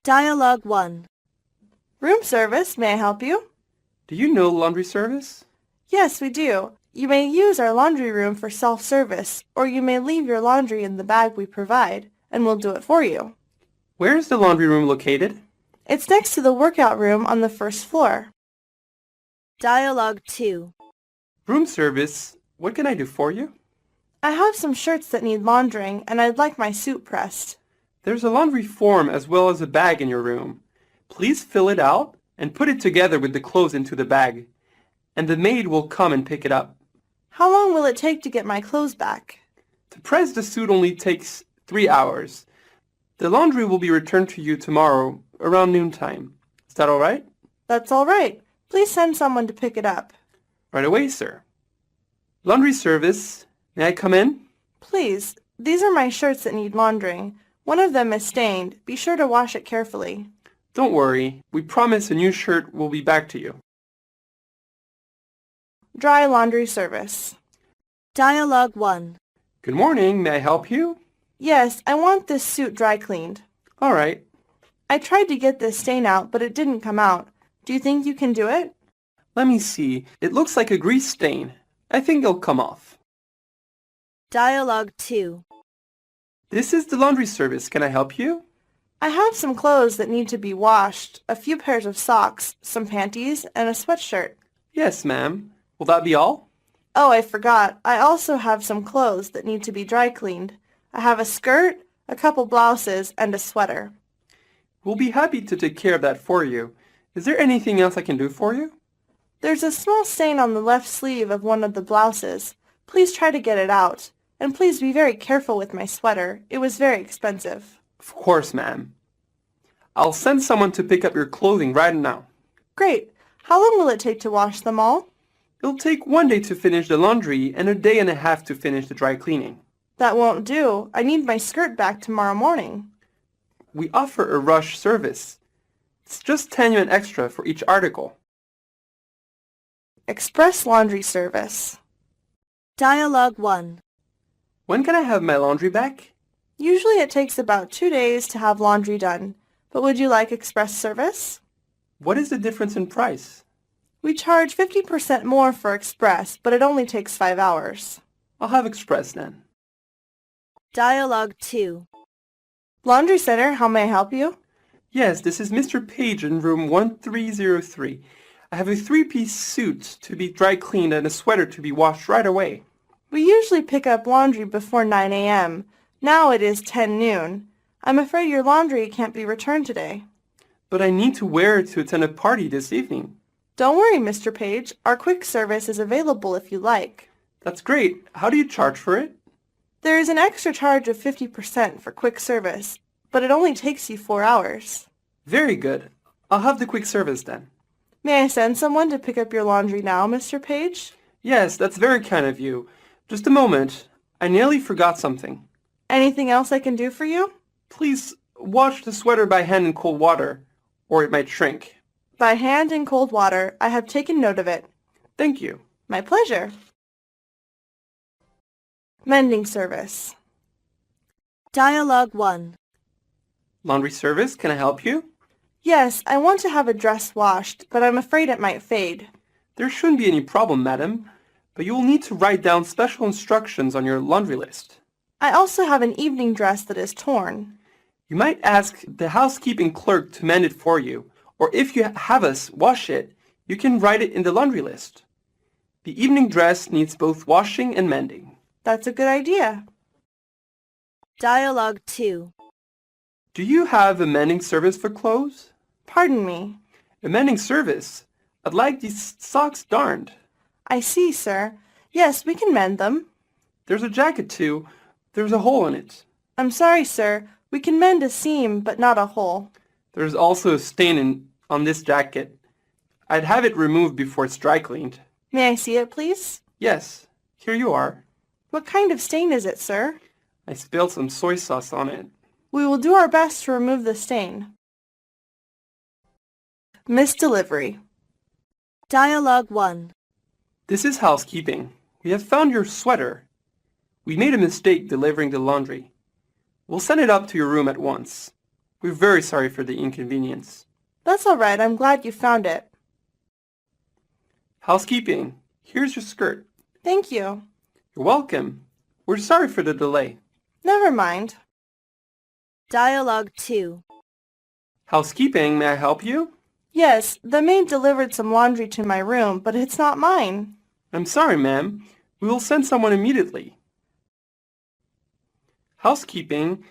Dialogue 1. Room service, may I help you? Do you know laundry service? Yes, we do. You may use our laundry room for self-service, or you may leave your laundry in the bag we provide, and we'll do it for you. Where is the laundry room located? It's next to the workout room on the first floor. Dialogue 2. Room service, what can I do for you? I have some shirts that need laundering, and I'd like my suit pressed. There's a laundry form as well as a bag in your room. Please fill it out and put it together with the clothes into the bag, and the maid will come and pick it up. How long will it take to get my clothes back? To press the suit only takes 3 hours. The laundry will be returned to you tomorrow around noontime. Is that all right? That's all right. Please send someone to pick it up. Right away, sir. Laundry service, may I come in? Please, these are my shirts that need laundering. One of them is stained. Be sure to wash it carefully. Don't worry. We promise a new shirt will be back to you. Dry laundry service. Dialogue 1. Good morning. May I help you? Yes, I want this suit dry cleaned. All right. I tried to get this stain out, but it didn't come out. Do you think you can do it? Let me see. It looks like a grease stain. I think it'll come off. Dialogue 2. This is the laundry service. Can I help you? I have some clothes that need to be washed, a few pairs of socks, some panties, and a sweatshirt. Yes, ma'am. Will that be all? Oh, I forgot. I also have some clothes that need to be dry cleaned. I have a skirt, a couple blouses, and a sweater. We'll be happy to take care of that for you. Is there anything else I can do for you? There's a small stain on the left sleeve of one of the blouses. Please try to get it out. And please be very careful with my sweater. It was very expensive. Of course, ma'am. I'll send someone to pick up your clothing right now. Great. How long will it take to wash them all? It'll take 1 day to finish the laundry and a day and a half to finish the dry cleaning. That won't do. I need my skirt back tomorrow morning. We offer a rush service. It's just 10 yuan extra for each article. Express laundry service. Dialogue 1. When can I have my laundry back? Usually it takes about 2 days to have laundry done. But would you like express service? What is the difference in price? We charge 50% more for express, but it only takes 5 hours. I'll have express then. Dialogue 2. Laundry Center, how may I help you? Yes, this is Mr. Page in room 1303. I have a 3-piece suit to be dry cleaned and a sweater to be washed right away. We usually pick up laundry before 9 a.m. Now it is 10 noon. I'm afraid your laundry can't be returned today. But I need to wear it to attend a party this evening. Don't worry, Mr. Page. Our quick service is available if you like. That's great. How do you charge for it? There is an extra charge of 50% for quick service, but it only takes you 4 hours. Very good. I'll have the quick service then. May I send someone to pick up your laundry now, Mr. Page? Yes, that's very kind of you. Just a moment. I nearly forgot something. Anything else I can do for you? Please wash the sweater by hand in cold water, or it might shrink. By hand in cold water. I have taken note of it. Thank you. My pleasure. Mending service. Dialogue 1. Laundry service, can I help you? Yes, I want to have a dress washed, but I'm afraid it might fade. There shouldn't be any problem, madam, but you will need to write down special instructions on your laundry list. I also have an evening dress that is torn. You might ask the housekeeping clerk to mend it for you, or if you have us wash it, you can write it in the laundry list. The evening dress needs both washing and mending. That's a good idea. Dialogue 2. Do you have a mending service for clothes? Pardon me. A mending service? I'd like these socks darned. I see, sir. Yes, we can mend them. There's a jacket too. There's a hole in it. I'm sorry, sir. We can mend a seam, but not a hole. There's also a stain on this jacket. I'd have it removed before it's dry cleaned. May I see it, please? Yes, here you are. What kind of stain is it, sir? I spilled some soy sauce on it. We will do our best to remove the stain. Misdelivery. Dialogue 1. This is housekeeping. We have found your sweater. We made a mistake delivering the laundry. We'll send it up to your room at once. We're very sorry for the inconvenience. That's all right. I'm glad you found it. Housekeeping, here's your skirt. Thank you. You're welcome. We're sorry for the delay. Never mind. Dialogue 2. Housekeeping, may I help you? Yes, the maid delivered some laundry to my room, but it's not mine. I'm sorry, ma'am. We will send someone immediately. Housekeeping,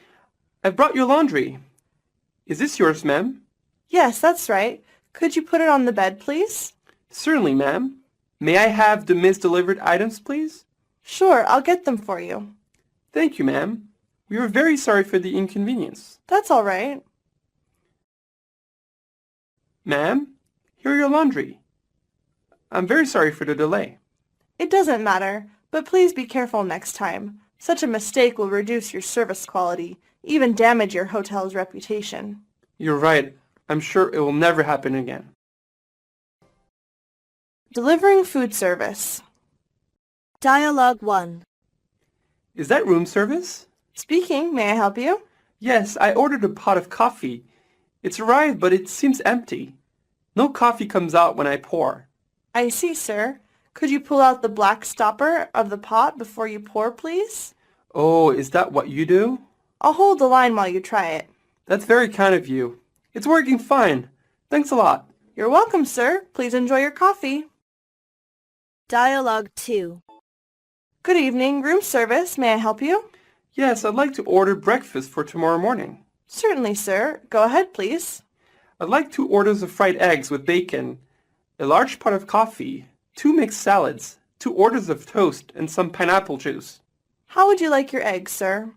I've brought your laundry. Is this yours, ma'am? Yes, that's right. Could you put it on the bed, please? Certainly, ma'am. May I have the misdelivered items, please? Sure, I'll get them for you. Thank you, ma'am. We are very sorry for the inconvenience. That's all right. Ma'am, here are your laundry. I'm very sorry for the delay. It doesn't matter, but please be careful next time. Such a mistake will reduce your service quality, even damage your hotel's reputation. You're right. I'm sure it will never happen again. Delivering food service. Dialogue 1. Is that room service? Speaking, may I help you? Yes, I ordered a pot of coffee. It's arrived, but it seems empty. No coffee comes out when I pour. I see, sir. Could you pull out the black stopper of the pot before you pour, please? Oh, is that what you do? I'll hold the line while you try it. That's very kind of you. It's working fine. Thanks a lot. You're welcome, sir. Please enjoy your coffee. Dialogue 2. Good evening, room service. May I help you? Yes, I'd like to order breakfast for tomorrow morning. Certainly, sir. Go ahead, please. I'd like 2 orders of fried eggs with bacon, a large pot of coffee, 2 mixed salads, 2 orders of toast, and some pineapple juice. How would you like your eggs, sir?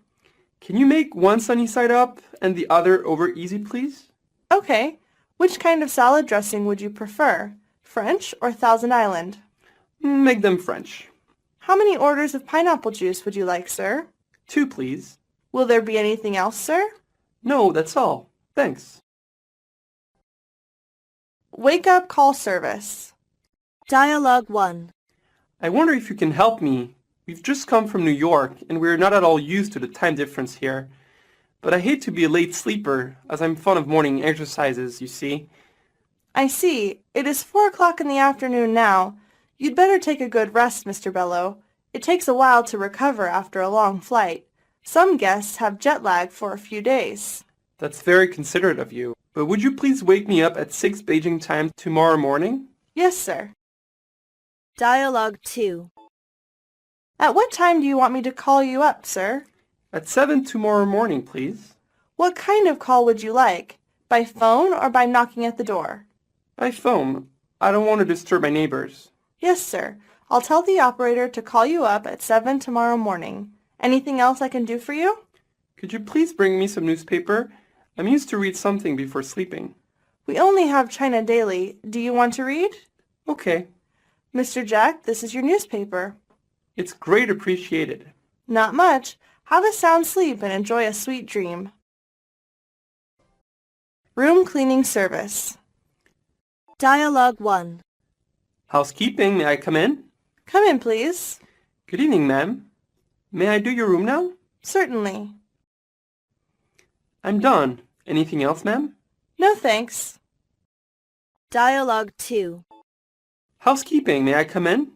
Can you make one sunny side up and the other over easy, please? Okay. Which kind of salad dressing would you prefer? French or Thousand Island? Make them French. How many orders of pineapple juice would you like, sir? 2, please. Will there be anything else, sir? No, that's all. Thanks. Wake up call service. Dialogue 1. I wonder if you can help me. We've just come from New York, and we're not at all used to the time difference here. But I hate to be a late sleeper, as I'm fond of morning exercises, you see. I see. It is 4 o'clock in the afternoon now. You'd better take a good rest, Mr. Bellow. It takes a while to recover after a long flight. Some guests have jet lag for a few days. That's very considerate of you. But would you please wake me up at 6 Beijing time tomorrow morning? Yes, sir. Dialogue 2. At what time do you want me to call you up, sir? At 7 tomorrow morning, please. What kind of call would you like? By phone or by knocking at the door? By phone. I don't want to disturb my neighbors. Yes, sir. I'll tell the operator to call you up at 7 tomorrow morning. Anything else I can do for you? Could you please bring me some newspaper? I'm used to read something before sleeping. We only have China Daily. Do you want to read? Okay. Mr. Jack, this is your newspaper. It's great appreciated. Not much. Have a sound sleep and enjoy a sweet dream. Room cleaning service. Dialogue 1. Housekeeping, may I come in? Come in, please. Good evening, ma'am. May I do your room now? Certainly. I'm done. Anything else, ma'am? No, thanks. Dialogue 2. Housekeeping, may I come in?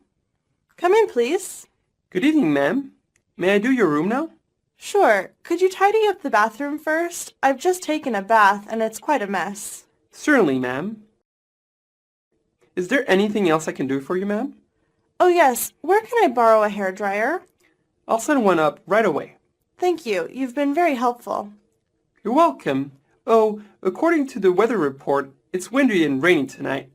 Come in, please. Good evening, ma'am. May I do your room now? Sure. Could you tidy up the bathroom first? I've just taken a bath and it's quite a mess. Certainly, ma'am. Is there anything else I can do for you, ma'am? Oh, yes. Where can I borrow a hairdryer? I'll send one up right away. Thank you. You've been very helpful. You're welcome. Oh, according to the weather report, it's windy and rainy tonight.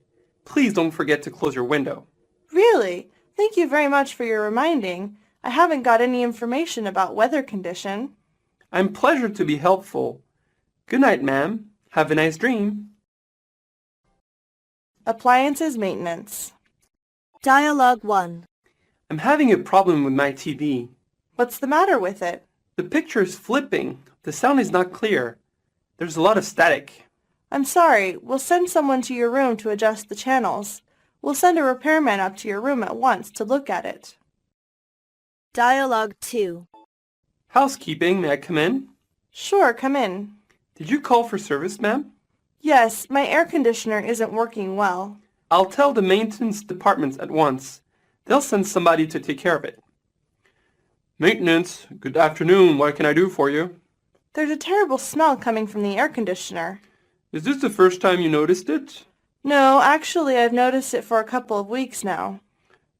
Please don't forget to close your window. Really? Thank you very much for your reminding. I haven't got any information about weather condition. I'm pleased to be helpful. Good night, ma'am. Have a nice dream. Appliances maintenance. Dialogue 1. I'm having a problem with my TV. What's the matter with it? The picture is flipping. The sound is not clear. There's a lot of static. I'm sorry. We'll send someone to your room to adjust the channels. We'll send a repairman up to your room at once to look at it. Dialogue 2. Housekeeping, may I come in? Sure, come in. Did you call for service, ma'am? Yes, my air conditioner isn't working well. I'll tell the maintenance department at once. They'll send somebody to take care of it. Maintenance, good afternoon. What can I do for you? There's a terrible smell coming from the air conditioner. Is this the first time you noticed it? No, actually I've noticed it for a couple of weeks now.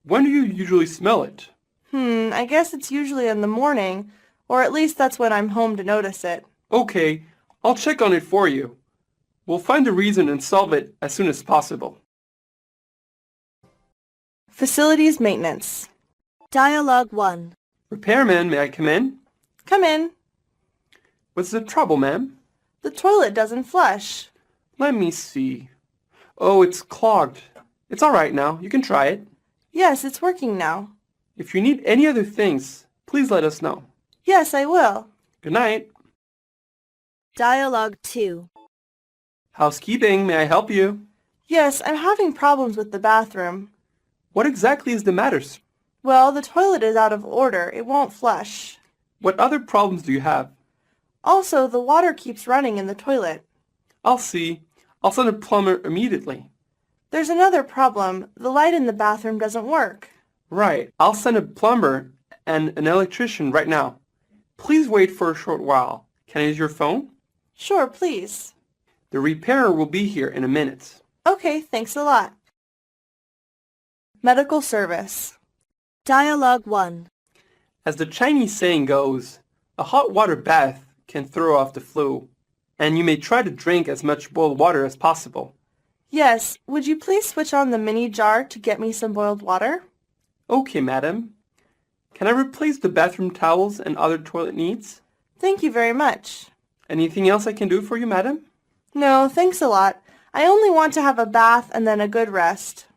When do you usually smell it? I guess it's usually in the morning, or at least that's when I'm home to notice it. Okay, I'll check on it for you. We'll find the reason and solve it as soon as possible. Facilities maintenance. Dialogue 1. Repairman, may I come in? Come in. What's the trouble, ma'am? The toilet doesn't flush. Let me see. Oh, it's clogged. It's all right now. You can try it. Yes, it's working now. If you need any other things, please let us know. Yes, I will. Good night. Dialogue 2. Housekeeping, may I help you? Yes, I'm having problems with the bathroom. What exactly is the matter? Well, the toilet is out of order. It won't flush. What other problems do you have? Also, the water keeps running in the toilet. I'll see. I'll send a plumber immediately. There's another problem. The light in the bathroom doesn't work. Right. I'll send a plumber and an electrician right now. Please wait for a short while. Can I use your phone? Sure, please. The repairer will be here in a minute. Okay, thanks a lot. Medical service. Dialogue 1. As the Chinese saying goes, a hot water bath can throw off the flu, and you may try to drink as much boiled water as possible. Yes, would you please switch on the mini jar to get me some boiled water? Okay, madam. Can I replace the bathroom towels and other toilet needs? Thank you very much. Anything else I can do for you, madam? No, thanks a lot. I only want to have a bath and then a good rest.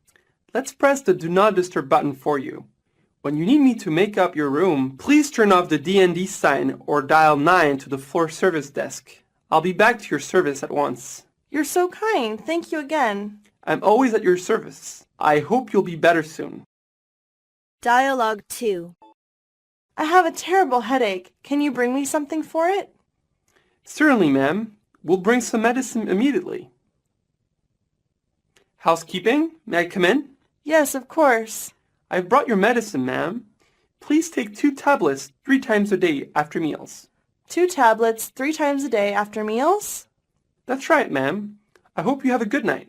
Let's press the Do Not Disturb button for you. When you need me to make up your room, please turn off the DND sign or dial 9 to the floor service desk. I'll be back to your service at once. You're so kind. Thank you again. I'm always at your service. I hope you'll be better soon. Dialogue 2. I have a terrible headache. Can you bring me something for it? Certainly, ma'am. We'll bring some medicine immediately. Housekeeping, may I come in? Yes, of course. I've brought your medicine, ma'am. Please take 2 tablets 3 times a day after meals. 2 tablets 3 times a day after meals? That's right, ma'am. I hope you have a good night.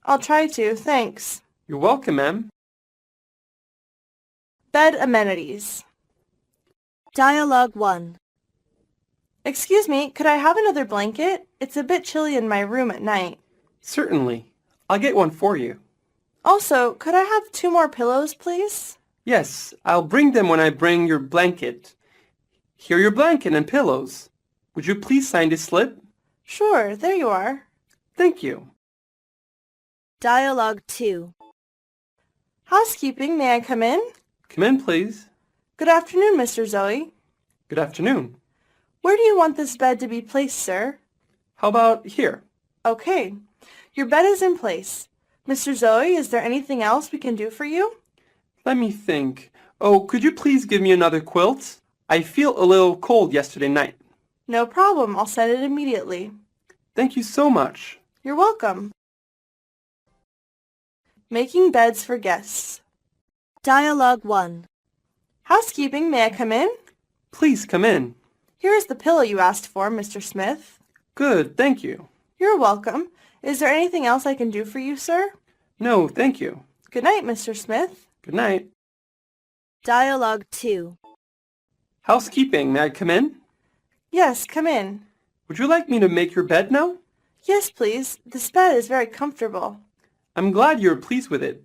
I'll try to, thanks. You're welcome, ma'am. Bed amenities. Dialogue 1. Excuse me, could I have another blanket? It's a bit chilly in my room at night. Certainly. I'll get one for you. Also, could I have 2 more pillows, please? Yes, I'll bring them when I bring your blanket. Here are your blanket and pillows. Would you please sign this slip? Sure, there you are. Thank you. Dialogue 2. Housekeeping, may I come in? Come in, please. Good afternoon, Mr. Zoe. Good afternoon. Where do you want this bed to be placed, sir? How about here? Okay. Your bed is in place. Mr. Zoe, is there anything else we can do for you? Let me think. Oh, could you please give me another quilt? I feel a little cold yesterday night. No problem. I'll send it immediately. Thank you so much. You're welcome. Making beds for guests. Dialogue 1. Housekeeping, may I come in? Please come in. Here is the pillow you asked for, Mr. Smith. Good, thank you. You're welcome. Is there anything else I can do for you, sir? No, thank you. Good night, Mr. Smith. Good night. Dialogue 2. Housekeeping, may I come in? Yes, come in. Would you like me to make your bed now? Yes, please. This bed is very comfortable. I'm glad you're pleased with it.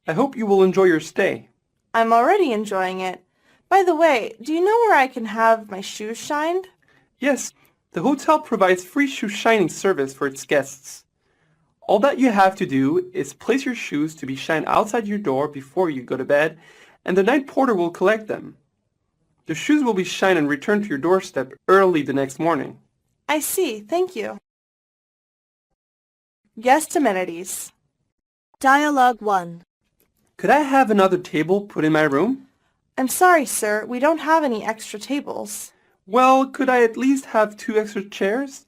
I hope you will enjoy your stay. I'm already enjoying it. By the way, do you know where I can have my shoes shined? Yes, the hotel provides free shoe shining service for its guests. All that you have to do is place your shoes to be shined outside your door before you go to bed, and the night porter will collect them. The shoes will be shined and returned to your doorstep early the next morning. I see. Thank you. Guest amenities. Dialogue 1. Could I have another table put in my room? I'm sorry, sir. We don't have any extra tables. Well, could I at least have 2 extra chairs?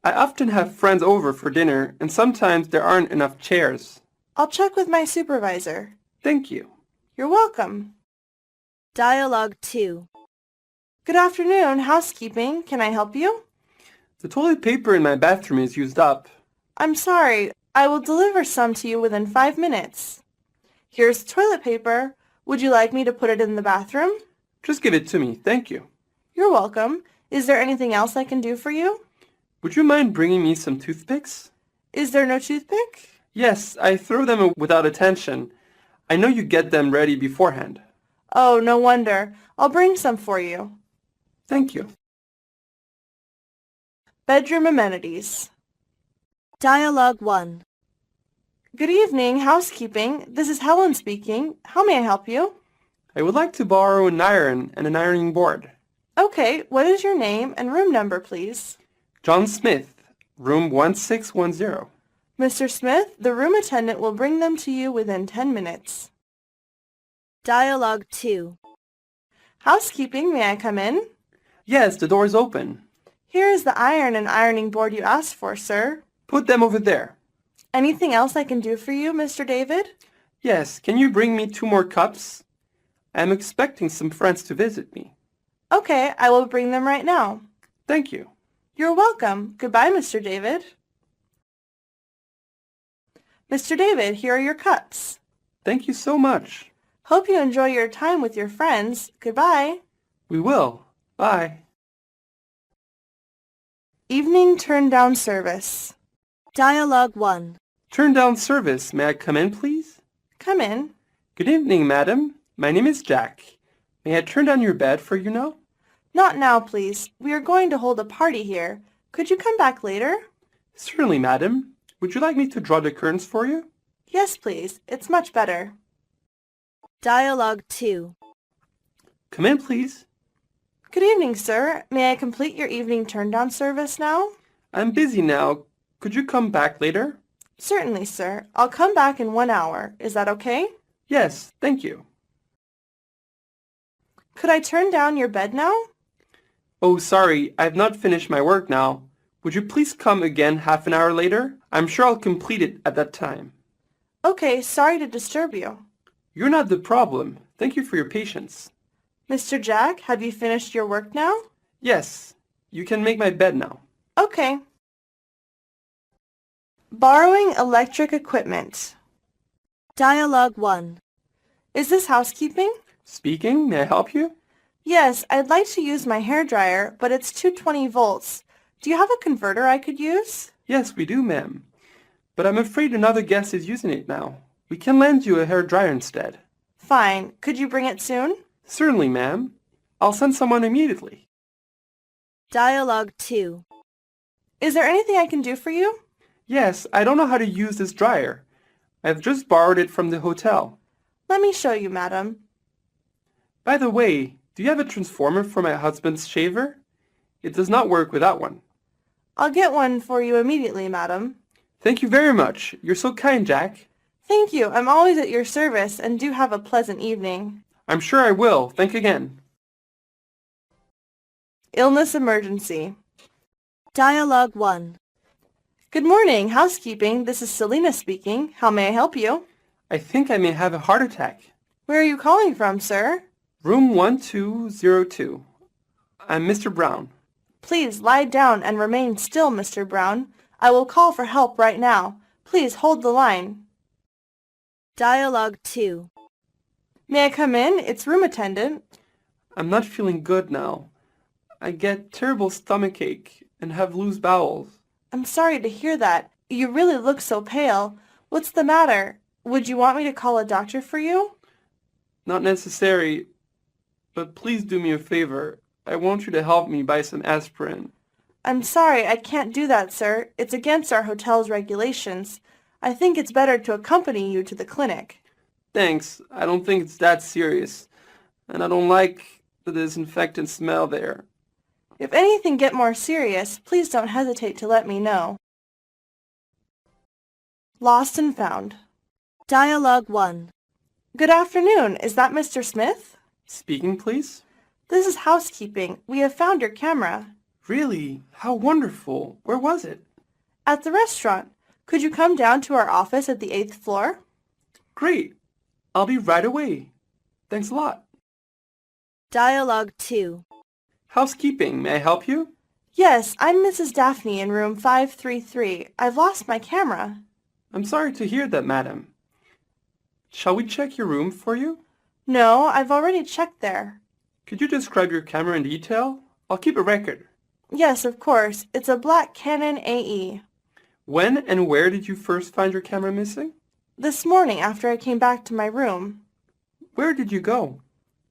I often have friends over for dinner, and sometimes there aren't enough chairs. I'll check with my supervisor. Thank you. You're welcome. Dialogue 2. Good afternoon, housekeeping. Can I help you? The toilet paper in my bathroom is used up. I'm sorry. I will deliver some to you within 5 minutes. Here's toilet paper. Would you like me to put it in the bathroom? Just give it to me, thank you. You're welcome. Is there anything else I can do for you? Would you mind bringing me some toothpicks? Is there no toothpick? Yes, I throw them without attention. I know you get them ready beforehand. Oh, no wonder. I'll bring some for you. Thank you. Bedroom amenities. Dialogue 1. Good evening, housekeeping. This is Helen speaking. How may I help you? I would like to borrow an iron and an ironing board. Okay, what is your name and room number, please? John Smith, room 1610. Mr. Smith, the room attendant will bring them to you within 10 minutes. Dialogue 2. Housekeeping, may I come in? Yes, the door is open. Here is the iron and ironing board you asked for, sir. Put them over there. Anything else I can do for you, Mr. David? Yes, can you bring me 2 more cups? I am expecting some friends to visit me. Okay, I will bring them right now. Thank you. You're welcome. Goodbye, Mr. David. Mr. David, here are your cups. Thank you so much. Hope you enjoy your time with your friends. Goodbye. We will. Bye. Evening turn-down service. Dialogue 1. Turn down service. May I come in, please? Come in. Good evening, madam. My name is Jack. May I turn down your bed for you now? Not now, please. We are going to hold a party here. Could you come back later? Certainly, madam. Would you like me to draw the curtains for you? Yes, please. It's much better. Dialogue 2. Come in, please. Good evening, sir. May I complete your evening turn-down service now? I'm busy now. Could you come back later? Certainly, sir. I'll come back in 1 hour. Is that okay? Yes, thank you. Could I turn down your bed now? Oh, sorry, I've not finished my work now. Would you please come again half an hour later? I'm sure I'll complete it at that time. Okay, sorry to disturb you. You're not the problem. Thank you for your patience. Mr. Jack, have you finished your work now? Yes, you can make my bed now. Okay. Borrowing electric equipment. Dialogue 1. Is this housekeeping? Speaking, may I help you? Yes, I'd like to use my hairdryer, but it's 220 volts. Do you have a converter I could use? Yes, we do, ma'am. But I'm afraid another guest is using it now. We can lend you a hairdryer instead. Fine. Could you bring it soon? Certainly, ma'am. I'll send someone immediately. Dialogue 2. Is there anything I can do for you? Yes, I don't know how to use this dryer. I've just borrowed it from the hotel. Let me show you, madam. By the way, do you have a transformer for my husband's shaver? It does not work without one. I'll get one for you immediately, madam. Thank you very much. You're so kind, Jack. Thank you. I'm always at your service, and do have a pleasant evening. I'm sure I will. Thank again. Illness emergency. Dialogue 1. Good morning, housekeeping. This is Selena speaking. How may I help you? I think I may have a heart attack. Where are you calling from, sir? Room 1202. I'm Mr. Brown. Please lie down and remain still, Mr. Brown. I will call for help right now. Please hold the line. Dialogue 2. May I come in? It's room attendant. I'm not feeling good now. I get terrible stomachache and have loose bowels. I'm sorry to hear that. You really look so pale. What's the matter? Would you want me to call a doctor for you? Not necessary, but please do me a favor. I want you to help me buy some aspirin. I'm sorry, I can't do that, sir. It's against our hotel's regulations. I think it's better to accompany you to the clinic. Thanks. I don't think it's that serious. And I don't like the disinfectant smell there. If anything get more serious, please don't hesitate to let me know. Lost and found. Dialogue 1. Good afternoon. Is that Mr. Smith? Speaking, please? This is housekeeping. We have found your camera. Really? How wonderful. Where was it? At the restaurant. Could you come down to our office at the 8th floor? Great. I'll be right away. Thanks a lot. Dialogue 2. Housekeeping, may I help you? Yes, I'm Mrs. Daphne in room 533. I've lost my camera. I'm sorry to hear that, madam. Shall we check your room for you? No, I've already checked there. Could you describe your camera in detail? I'll keep a record. Yes, of course. It's a black Canon AE. When and where did you first find your camera missing? This morning after I came back to my room. Where did you go?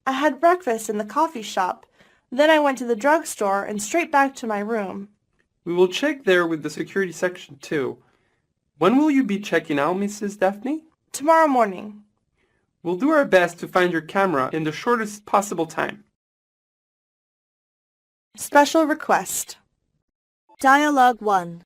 I had breakfast in the coffee shop. Then I went to the drugstore and straight back to my room. We will check there with the security section too. When will you be checking out, Mrs. Daphne? Tomorrow morning. We'll do our best to find your camera in the shortest possible time. Special request. Dialogue 1.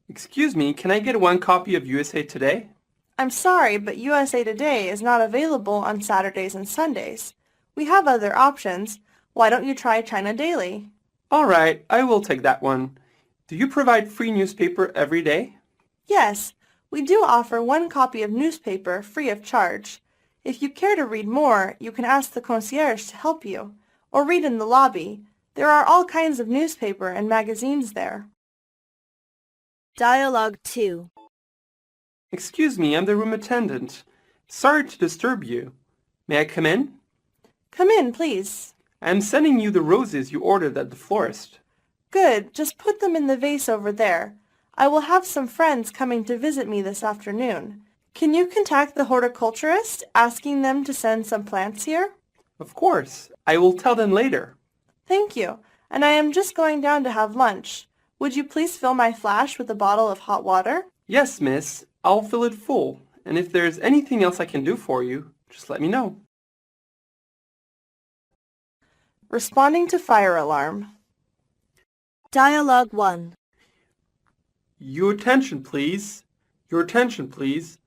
Excuse me, can I get one copy of USA Today? I'm sorry, but USA Today is not available on Saturdays and Sundays. We have other options. Why don't you try China Daily? All right, I will take that one. Do you provide free newspaper every day? Yes, we do offer one copy of newspaper free of charge. If you care to read more, you can ask the concierge to help you, or read in the lobby. There are all kinds of newspaper and magazines there. Dialogue 2. Excuse me, I'm the room attendant. Sorry to disturb you. May I come in? Come in, please. I'm sending you the roses you ordered at the florist. Good, just put them in the vase over there. I will have some friends coming to visit me this afternoon. Can you contact the horticulturist, asking them to send some plants here? Of course. I will tell them later. Thank you, and I am just going down to have lunch. Would you please fill my flash with a bottle of hot water? Yes, miss. I'll fill it full. And if there's anything else I can do for you, just let me know. Responding to fire alarm. Dialogue 1. Your attention, please. Your attention, please.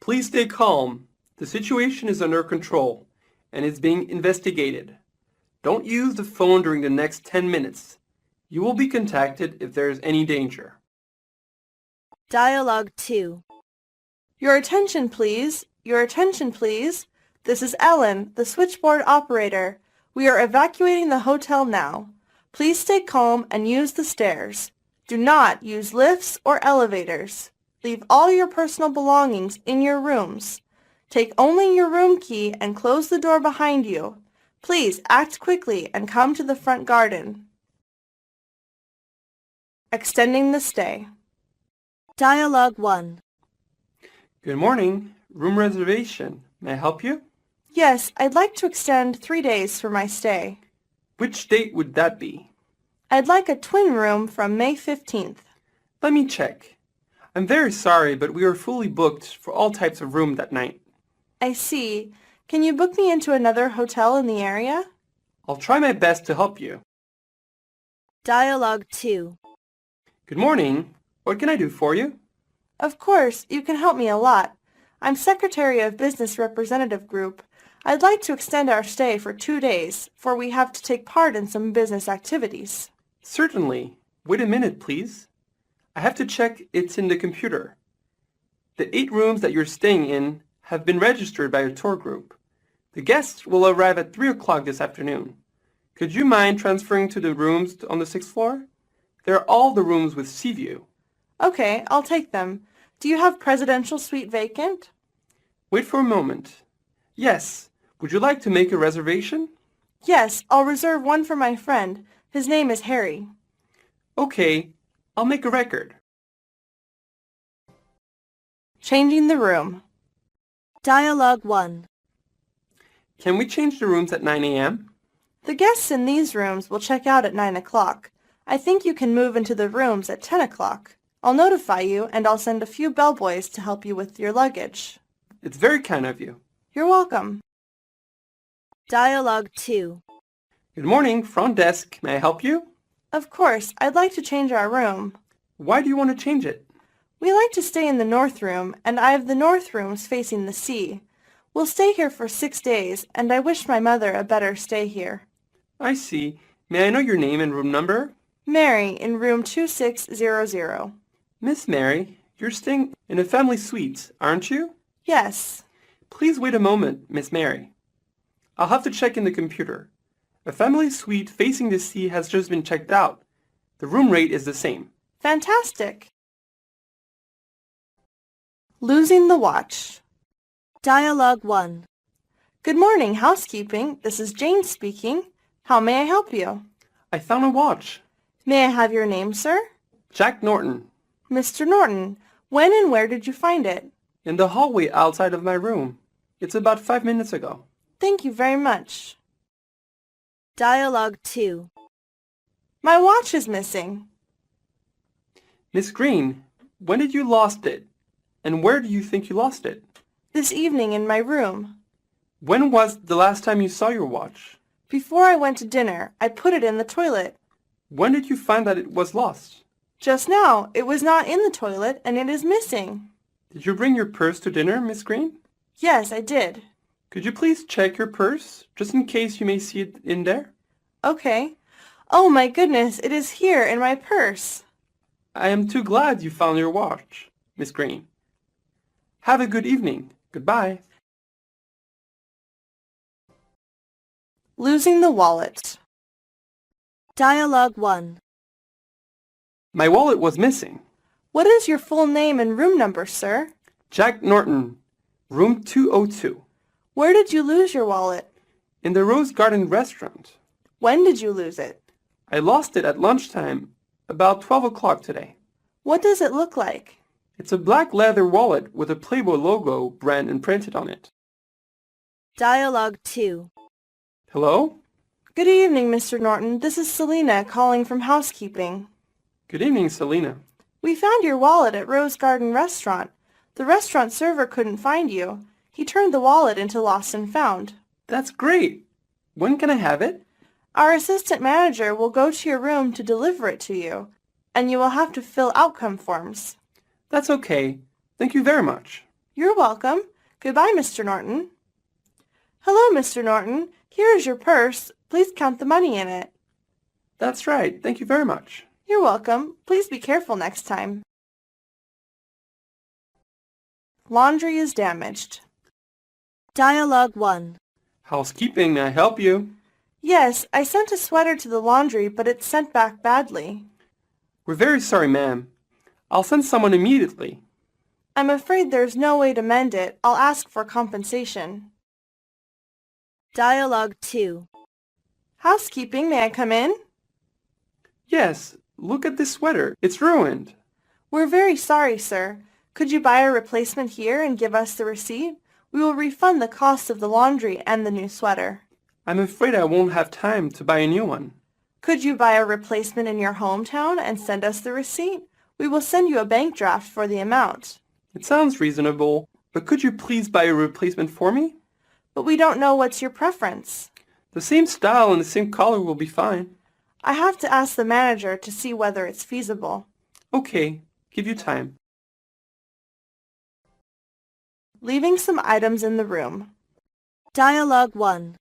Please stay calm. The situation is under control and is being investigated. Don't use the phone during the next 10 minutes. You will be contacted if there is any danger. Dialogue 2. Your attention, please. Your attention, please. This is Ellen, the switchboard operator. We are evacuating the hotel now. Please stay calm and use the stairs. Do not use lifts or elevators. Leave all your personal belongings in your rooms. Take only your room key and close the door behind you. Please act quickly and come to the front garden. Extending the stay. Dialogue 1. Good morning. Room reservation. May I help you? Yes, I'd like to extend 3 days for my stay. Which date would that be? I'd like a twin room from May 15th. Let me check. I'm very sorry, but we are fully booked for all types of room that night. I see. Can you book me into another hotel in the area? I'll try my best to help you. Dialogue 2. Good morning. What can I do for you? Of course, you can help me a lot. I'm Secretary of Business Representative Group. I'd like to extend our stay for 2 days, for we have to take part in some business activities. Certainly. Wait a minute, please. I have to check it's in the computer. The 8 rooms that you're staying in have been registered by a tour group. The guests will arrive at 3 o'clock this afternoon. Could you mind transferring to the rooms on the 6th floor? They're all the rooms with sea view. Okay, I'll take them. Do you have Presidential Suite vacant? Wait for a moment. Yes. Would you like to make a reservation? Yes, I'll reserve one for my friend. His name is Harry. Okay. I'll make a record. Changing the room. Dialogue 1. Can we change the rooms at 9 a.m.? The guests in these rooms will check out at 9 o'clock. I think you can move into the rooms at 10 o'clock. I'll notify you and I'll send a few bellboys to help you with your luggage. It's very kind of you. You're welcome. Dialogue 2. Good morning, front desk. May I help you? Of course, I'd like to change our room. Why do you want to change it? We like to stay in the north room, and I have the north rooms facing the sea. We'll stay here for 6 days, and I wish my mother a better stay here. I see. May I know your name and room number? Mary, in room 2600. Miss Mary, you're staying in a family suite, aren't you? Yes. Please wait a moment, Miss Mary. I'll have to check in the computer. A family suite facing the sea has just been checked out. The room rate is the same. Fantastic. Losing the watch. Dialogue 1. Good morning, housekeeping. This is Jane speaking. How may I help you? I found a watch. May I have your name, sir? Jack Norton. Mr. Norton, when and where did you find it? In the hallway outside of my room. It's about 5 minutes ago. Thank you very much. Dialogue 2. My watch is missing. Miss Green, when did you lost it? And where do you think you lost it? This evening in my room. When was the last time you saw your watch? Before I went to dinner, I put it in the toilet. When did you find that it was lost? Just now. It was not in the toilet, and it is missing. Did you bring your purse to dinner, Miss Green? Yes, I did. Could you please check your purse, just in case you may see it in there? Okay. Oh my goodness, it is here in my purse. I am too glad you found your watch, Miss Green. Have a good evening. Goodbye. Losing the wallet. Dialogue 1. My wallet was missing. What is your full name and room number, sir? Jack Norton, room 202. Where did you lose your wallet? In the Rose Garden restaurant. When did you lose it? I lost it at lunchtime, about 12 o'clock today. What does it look like? It's a black leather wallet with a Playboy logo brand imprinted on it. Dialogue 2. Hello? Good evening, Mr. Norton. This is Selena calling from housekeeping. Good evening, Selena. We found your wallet at Rose Garden Restaurant. The restaurant server couldn't find you. He turned the wallet into lost and found. That's great. When can I have it? Our assistant manager will go to your room to deliver it to you, and you will have to fill outcome forms. That's okay. Thank you very much. You're welcome. Goodbye, Mr. Norton. Hello, Mr. Norton. Here is your purse. Please count the money in it. That's right. Thank you very much. You're welcome. Please be careful next time. Laundry is damaged. Dialogue 1. Housekeeping, may I help you? Yes, I sent a sweater to the laundry, but it's sent back badly. We're very sorry, ma'am. I'll send someone immediately. I'm afraid there's no way to mend it. I'll ask for compensation. Dialogue 2. Housekeeping, may I come in? Yes, look at this sweater. It's ruined. We're very sorry, sir. Could you buy a replacement here and give us the receipt? We will refund the cost of the laundry and the new sweater. I'm afraid I won't have time to buy a new one. Could you buy a replacement in your hometown and send us the receipt? We will send you a bank draft for the amount. It sounds reasonable, but could you please buy a replacement for me? But we don't know what's your preference. The same style and the same color will be fine. I have to ask the manager to see whether it's feasible. Okay, give you time. Leaving some items in the room. Dialogue 1.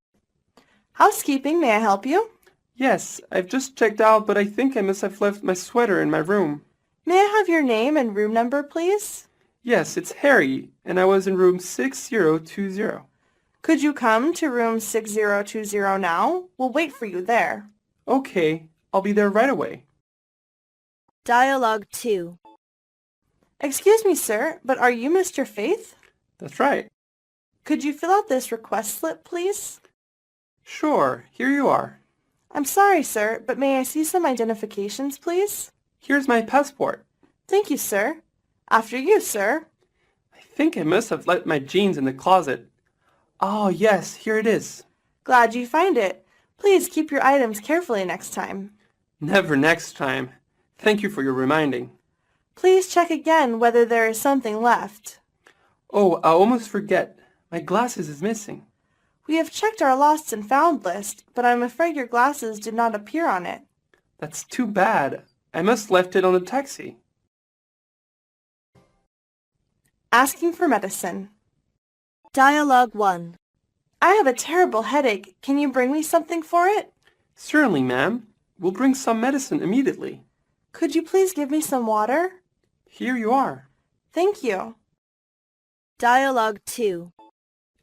Housekeeping, may I help you? Yes, I've just checked out, but I think I must have left my sweater in my room. May I have your name and room number, please? Yes, it's Harry, and I was in room 6020. Could you come to room 6020 now? We'll wait for you there. Okay, I'll be there right away. Dialogue 2. Excuse me, sir, but are you Mr. Faith? That's right. Could you fill out this request slip, please? Sure, here you are. I'm sorry, sir, but may I see some identifications, please? Here's my passport. Thank you, sir. After you, sir. I think I must have left my jeans in the closet. Oh, yes, here it is. Glad you find it. Please keep your items carefully next time. Never next time. Thank you for your reminding. Please check again whether there is something left. Oh, I almost forget. My glasses is missing. We have checked our lost and found list, but I'm afraid your glasses did not appear on it. That's too bad. I must left it on the taxi. Asking for medicine. Dialogue 1. I have a terrible headache. Can you bring me something for it? Certainly, ma'am. We'll bring some medicine immediately. Could you please give me some water? Here you are. Thank you. Dialogue 2.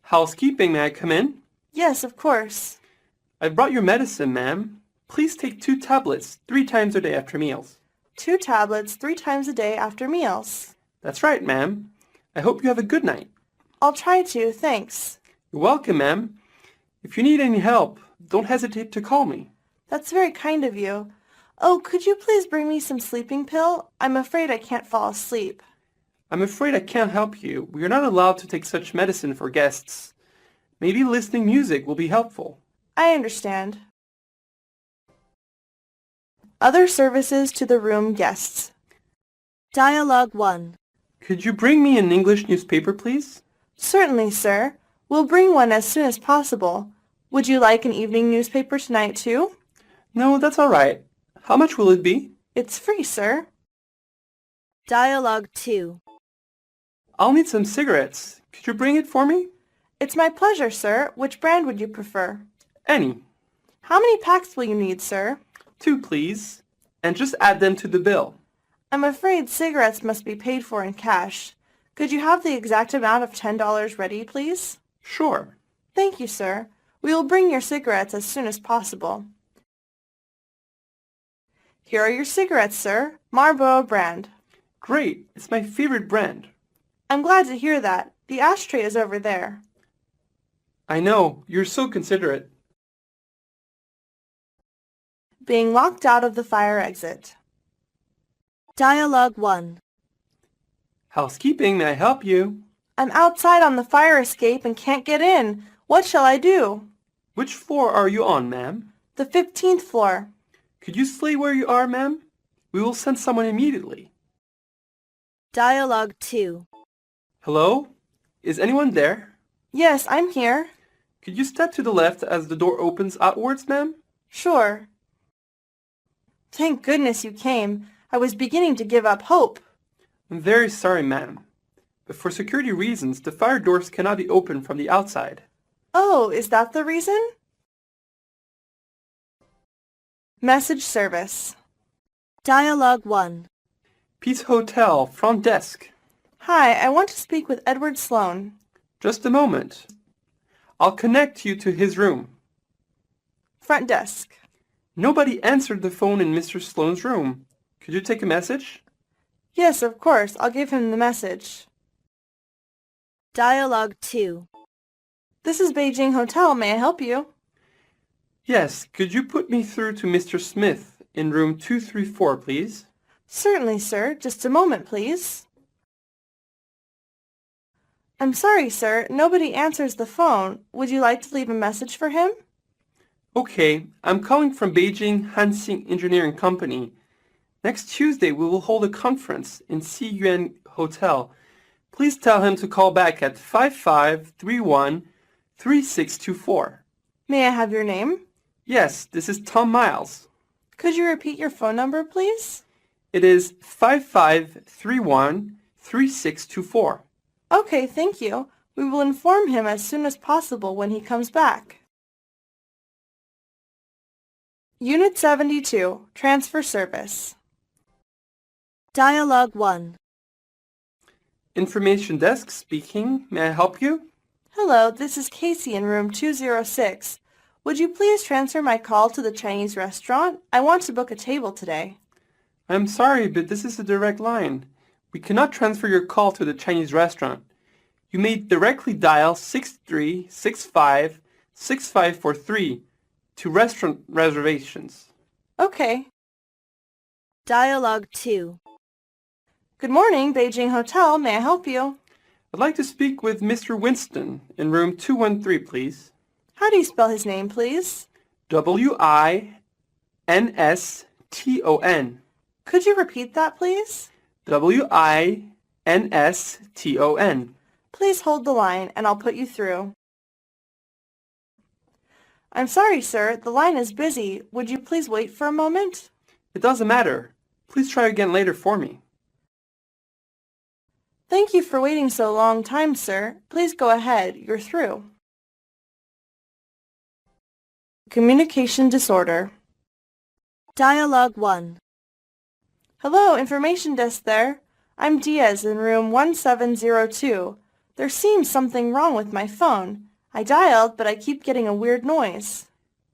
Housekeeping, may I come in? Yes, of course. I brought your medicine, ma'am. Please take 2 tablets 3 times a day after meals. 2 tablets 3 times a day after meals. That's right, ma'am. I hope you have a good night. I'll try to, thanks. You're welcome, ma'am. If you need any help, don't hesitate to call me. That's very kind of you. Oh, could you please bring me some sleeping pill? I'm afraid I can't fall asleep. I'm afraid I can't help you. We are not allowed to take such medicine for guests. Maybe listening music will be helpful. I understand. Other services to the room guests. Dialogue 1. Could you bring me an English newspaper, please? Certainly, sir. We'll bring one as soon as possible. Would you like an evening newspaper tonight, too? No, that's all right. How much will it be? It's free, sir. Dialogue 2. I'll need some cigarettes. Could you bring it for me? It's my pleasure, sir. Which brand would you prefer? Any. How many packs will you need, sir? 2, please. And just add them to the bill. I'm afraid cigarettes must be paid for in cash. Could you have the exact amount of $10 ready, please? Sure. Thank you, sir. We will bring your cigarettes as soon as possible. Here are your cigarettes, sir. Marlboro brand. Great. It's my favorite brand. I'm glad to hear that. The ashtray is over there. I know. You're so considerate. Being locked out of the fire exit. Dialogue 1. Housekeeping, may I help you? I'm outside on the fire escape and can't get in. What shall I do? Which floor are you on, ma'am? The 15th floor. Could you stay where you are, ma'am? We will send someone immediately. Dialogue 2. Hello? Is anyone there? Yes, I'm here. Could you step to the left as the door opens outwards, ma'am? Sure. Thank goodness you came. I was beginning to give up hope. I'm very sorry, ma'am. But for security reasons, the fire doors cannot be opened from the outside. Oh, is that the reason? Message service. Dialogue 1. Peace Hotel, front desk. Hi, I want to speak with Edward Sloan. Just a moment. I'll connect you to his room. Front desk. Nobody answered the phone in Mr. Sloane's room. Could you take a message? Yes, of course. I'll give him the message. Dialogue 2. This is Beijing Hotel. May I help you? Yes, could you put me through to Mr. Smith in room 234, please? Certainly, sir. Just a moment, please. I'm sorry, sir. Nobody answers the phone. Would you like to leave a message for him? Okay, I'm calling from Beijing Hansing Engineering Company. Next Tuesday we will hold a conference in CUN Hotel. Please tell him to call back at 5531-3624. May I have your name? Yes, this is Tom Miles. Could you repeat your phone number, please? It is 5531-3624. Okay, thank you. We will inform him as soon as possible when he comes back. Unit 72, Transfer Service. Dialogue 1. Information desk speaking. May I help you? Hello, this is Casey in room 206. Would you please transfer my call to the Chinese restaurant? I want to book a table today. I'm sorry, but this is a direct line. We cannot transfer your call to the Chinese restaurant. You may directly dial 6365-6543 to restaurant reservations. Okay. Dialogue 2. Good morning, Beijing Hotel. May I help you? I'd like to speak with Mr. Winston in room 213, please. How do you spell his name, please? Winston. Could you repeat that, please? Winston. Please hold the line, and I'll put you through. I'm sorry, sir. The line is busy. Would you please wait for a moment? It doesn't matter. Please try again later for me. Thank you for waiting so long time, sir. Please go ahead. You're through. Communication disorder. Dialogue 1. Hello, information desk there. I'm Diaz in room 1702. There seems something wrong with my phone. I dialed, but I keep getting a weird noise.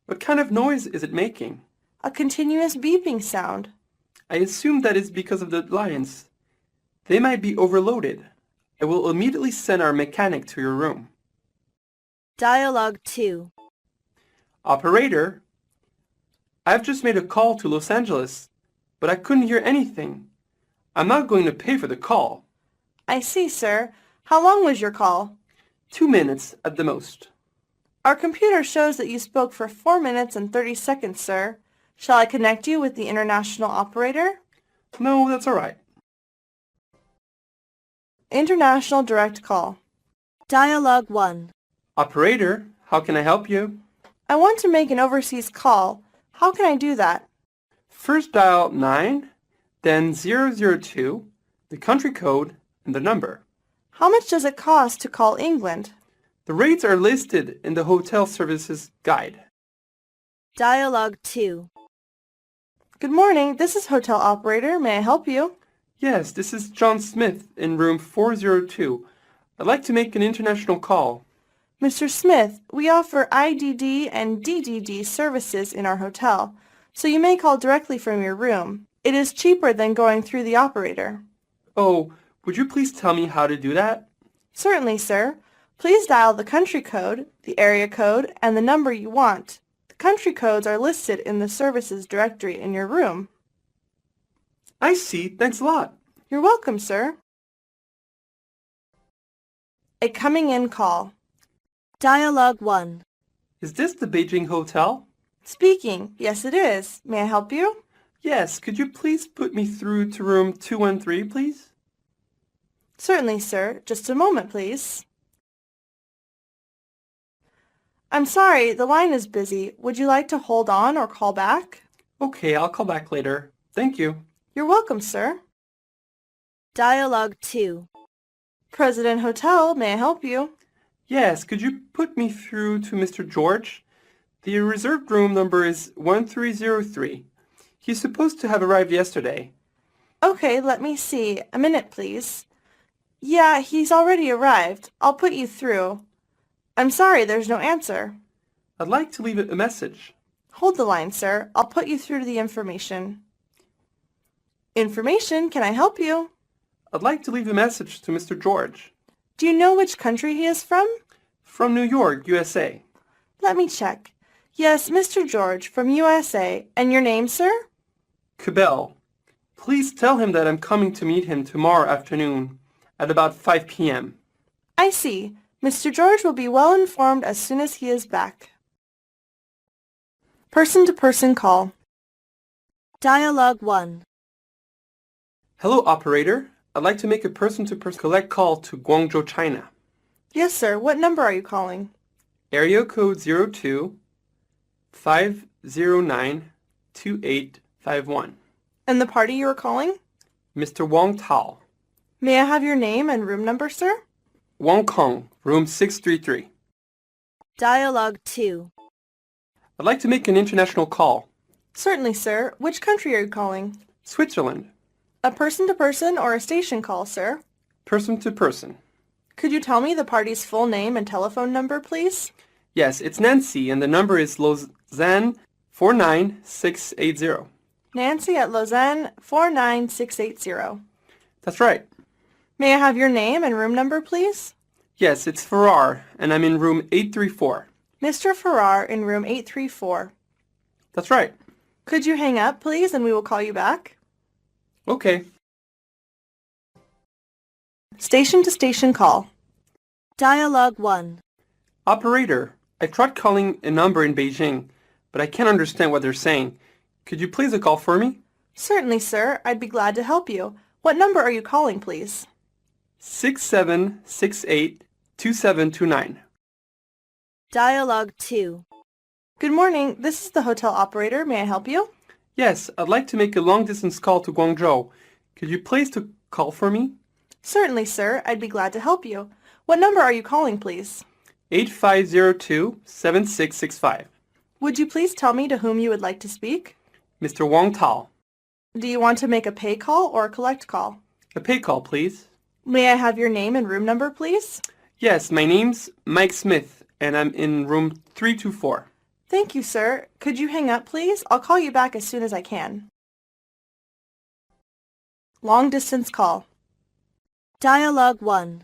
What kind of noise is it making? A continuous beeping sound. I assume that is because of the lines. They might be overloaded. I will immediately send our mechanic to your room. Dialogue 2. Operator, I've just made a call to Los Angeles, but I couldn't hear anything. I'm not going to pay for the call. I see, sir. How long was your call? 2 minutes at the most. Our computer shows that you spoke for 4 minutes and 30 seconds, sir. Shall I connect you with the international operator? No, that's all right. International direct call. Dialogue 1. Operator, how can I help you? I want to make an overseas call. How can I do that? First dial 9, then 002, the country code, and the number. How much does it cost to call England? The rates are listed in the hotel services guide. Dialogue 2. Good morning. This is hotel operator. May I help you? Yes, this is John Smith in room 402. I'd like to make an international call. Mr. Smith, we offer IDD and DDD services in our hotel, so you may call directly from your room. It is cheaper than going through the operator. Oh, would you please tell me how to do that? Certainly, sir. Please dial the country code, the area code, and the number you want. The country codes are listed in the services directory in your room. I see. Thanks a lot. You're welcome, sir. A coming in call. Dialogue 1. Is this the Beijing Hotel? Speaking. Yes, it is. May I help you? Yes, could you please put me through to room 213, please? Certainly, sir. Just a moment, please. I'm sorry, the line is busy. Would you like to hold on or call back? Okay, I'll call back later. Thank you. You're welcome, sir. Dialogue 2. President Hotel, may I help you? Yes, could you put me through to Mr. George? The reserved room number is 1303. He's supposed to have arrived yesterday. Okay, let me see. A minute, please. Yeah, he's already arrived. I'll put you through. I'm sorry, there's no answer. I'd like to leave a message. Hold the line, sir. I'll put you through to the information. Information, can I help you? I'd like to leave a message to Mr. George. Do you know which country he is from? From New York, USA. Let me check. Yes, Mr. George, from USA. And your name, sir? Cabell. Please tell him that I'm coming to meet him tomorrow afternoon at about 5 p.m. I see. Mr. George will be well informed as soon as he is back. Person-to-person call. Dialogue 1. Hello, operator. I'd like to make a person-to-person collect call to Guangzhou, China. Yes, sir. What number are you calling? Area code 02-509-2851. And the party you are calling? Mr. Wang Tao. May I have your name and room number, sir? Wang Kong, room 633. Dialogue 2. I'd like to make an international call. Certainly, sir. Which country are you calling? Switzerland. A person-to-person or a station call, sir? Person-to-person. Could you tell me the party's full name and telephone number, please? Yes, it's Nancy, and the number is Lausanne 49680. Nancy at Lausanne 49680. That's right. May I have your name and room number, please? Yes, it's Farrar, and I'm in room 834. Mr. Farrar in room 834. That's right. Could you hang up, please, and we will call you back? Okay. Station-to-station call. Dialogue 1. Operator, I tried calling a number in Beijing, but I can't understand what they're saying. Could you please call for me? Certainly, sir. I'd be glad to help you. What number are you calling, please? 6768-2729. Dialogue 2. Good morning. This is the hotel operator. May I help you? Yes, I'd like to make a long-distance call to Guangzhou. Could you please call for me? Certainly, sir. I'd be glad to help you. What number are you calling, please? 8502-7665. Would you please tell me to whom you would like to speak? Mr. Wang Tao. Do you want to make a pay call or a collect call? A pay call, please. May I have your name and room number, please? Yes, my name's Mike Smith, and I'm in room 324. Thank you, sir. Could you hang up, please? I'll call you back as soon as I can. Long distance call. Dialogue 1.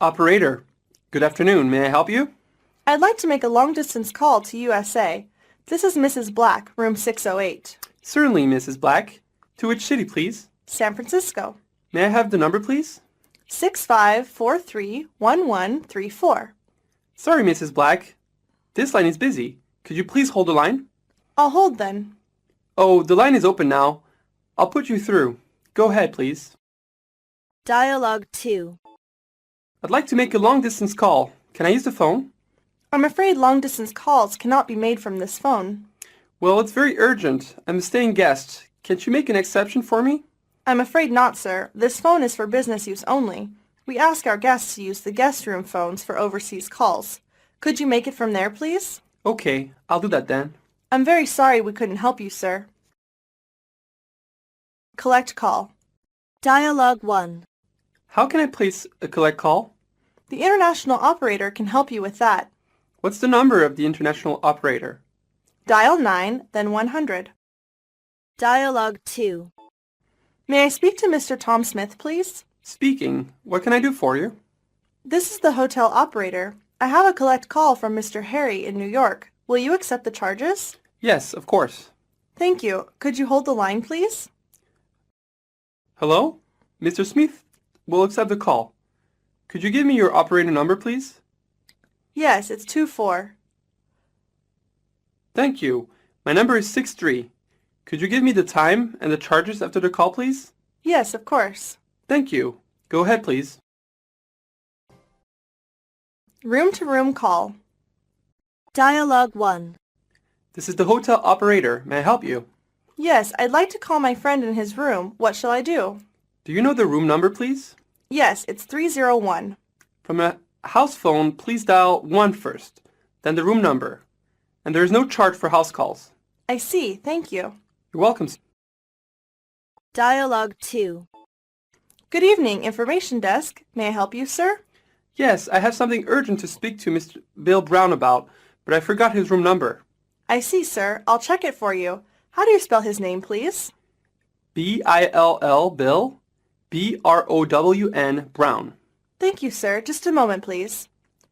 Operator, good afternoon. May I help you? I'd like to make a long distance call to USA. This is Mrs. Black, room 608. Certainly, Mrs. Black. To which city, please? San Francisco. May I have the number, please? 65431134. Sorry, Mrs. Black. This line is busy. Could you please hold the line? I'll hold then. Oh, the line is open now. I'll put you through. Go ahead, please. Dialogue 2. I'd like to make a long-distance call. Can I use the phone? I'm afraid long-distance calls cannot be made from this phone. Well, it's very urgent. I'm a staying guest. Can't you make an exception for me? I'm afraid not, sir. This phone is for business use only. We ask our guests to use the guest room phones for overseas calls. Could you make it from there, please? Okay, I'll do that then. I'm very sorry we couldn't help you, sir. Collect call. Dialogue 1. How can I place a collect call? The international operator can help you with that. What's the number of the international operator? Dial 9, then 100. Dialogue 2. May I speak to Mr. Tom Smith, please? Speaking. What can I do for you? This is the hotel operator. I have a collect call from Mr. Harry in New York. Will you accept the charges? Yes, of course. Thank you. Could you hold the line, please? Hello? Mr. Smith will accept the call. Could you give me your operator number, please? Yes, it's 24. Thank you. My number is 63. Could you give me the time and the charges after the call, please? Yes, of course. Thank you. Go ahead, please. Room-to-room call. Dialogue 1. This is the hotel operator. May I help you? Yes, I'd like to call my friend in his room. What shall I do? Do you know the room number, please? Yes, it's 301. From a house phone, please dial 1 first, then the room number. And there is no charge for house calls. I see. Thank you. You're welcome. Dialogue 2. Good evening, information desk. May I help you, sir? Yes, I have something urgent to speak to Mr. Bill Brown about, but I forgot his room number. I see, sir. I'll check it for you. How do you spell his name, please? B-I-L-L, Bill, B-R-O-W-N, Brown. Thank you, sir. Just a moment, please.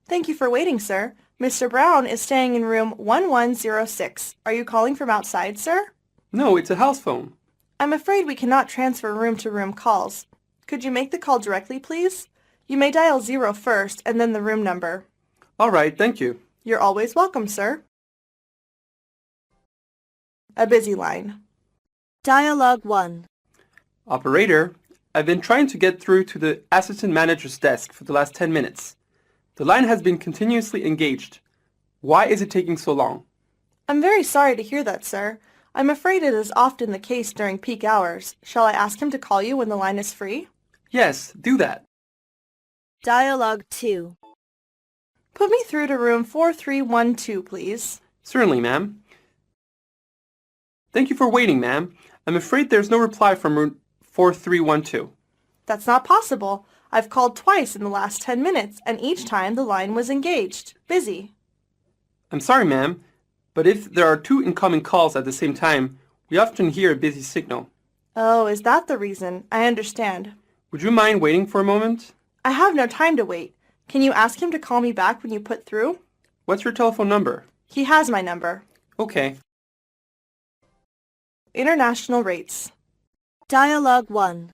Thank you for waiting, sir. Mr. Brown is staying in room 1106. Are you calling from outside, sir? No, it's a house phone. I'm afraid we cannot transfer room-to-room calls. Could you make the call directly, please? You may dial 0 first and then the room number. All right, thank you. You're always welcome, sir. A busy line. Dialogue 1. Operator, I've been trying to get through to the assistant manager's desk for the last 10 minutes. The line has been continuously engaged. Why is it taking so long? I'm very sorry to hear that, sir. I'm afraid it is often the case during peak hours. Shall I ask him to call you when the line is free? Yes, do that. Dialogue 2. Put me through to room 4312, please. Certainly, ma'am. Thank you for waiting, ma'am. I'm afraid there's no reply from room 4312. That's not possible. I've called twice in the last 10 minutes, and each time the line was engaged. Busy. I'm sorry, ma'am, but if there are two incoming calls at the same time, we often hear a busy signal. Oh, is that the reason? I understand. Would you mind waiting for a moment? I have no time to wait. Can you ask him to call me back when you put through? What's your telephone number? He has my number. Okay. International rates. Dialogue 1.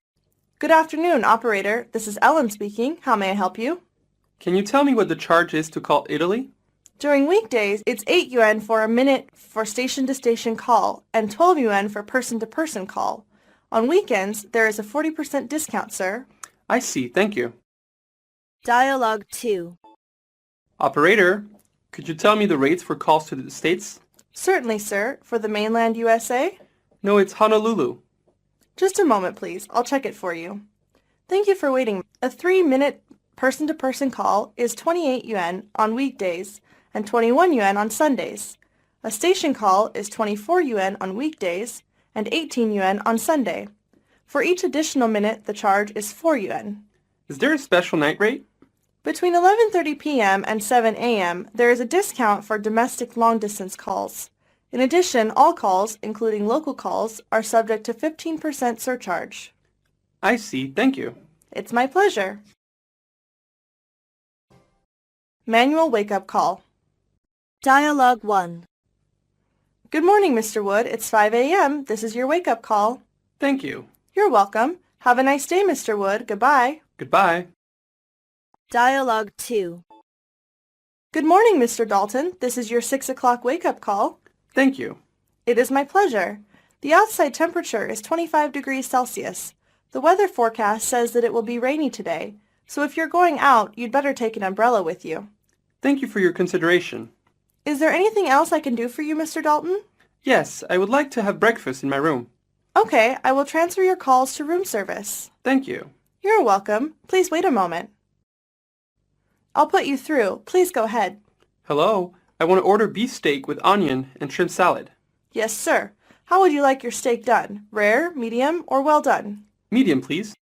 Good afternoon, operator. This is Ellen speaking. How may I help you? Can you tell me what the charge is to call Italy? During weekdays, it's 8 yuan for a minute for station-to-station call and 12 yuan for person-to-person call. On weekends, there is a 40% discount, sir. I see, thank you. Dialogue 2. Operator, could you tell me the rates for calls to the States? Certainly, sir. For the mainland USA? No, it's Honolulu. Just a moment, please. I'll check it for you. Thank you for waiting. A 3-minute person-to-person call is 28 yuan on weekdays and 21 yuan on Sundays. A station call is 24 yuan on weekdays and 18 yuan on Sunday. For each additional minute, the charge is 4 yuan. Is there a special night rate? Between 11:30 p.m. and 7 a.m., there is a discount for domestic long-distance calls. In addition, all calls, including local calls, are subject to 15% surcharge. I see, thank you. It's my pleasure. Manual wake-up call. Dialogue 1. Good morning, Mr. Wood. It's 5 a.m. This is your wake-up call. Thank you. You're welcome. Have a nice day, Mr. Wood. Goodbye. Goodbye. Dialogue 2. Good morning, Mr. Dalton. This is your 6 o'clock wake-up call. Thank you. It is my pleasure. The outside temperature is 25 degrees Celsius. The weather forecast says that it will be rainy today, so if you're going out, you'd better take an umbrella with you. Thank you for your consideration. Is there anything else I can do for you, Mr. Dalton? Yes, I would like to have breakfast in my room. Okay, I will transfer your calls to room service. Thank you. You're welcome. Please wait a moment. I'll put you through. Please go ahead. Hello, I want to order beef steak with onion and shrimp salad. Yes, sir. How would you like your steak done? Rare, medium, or well done? Medium, please.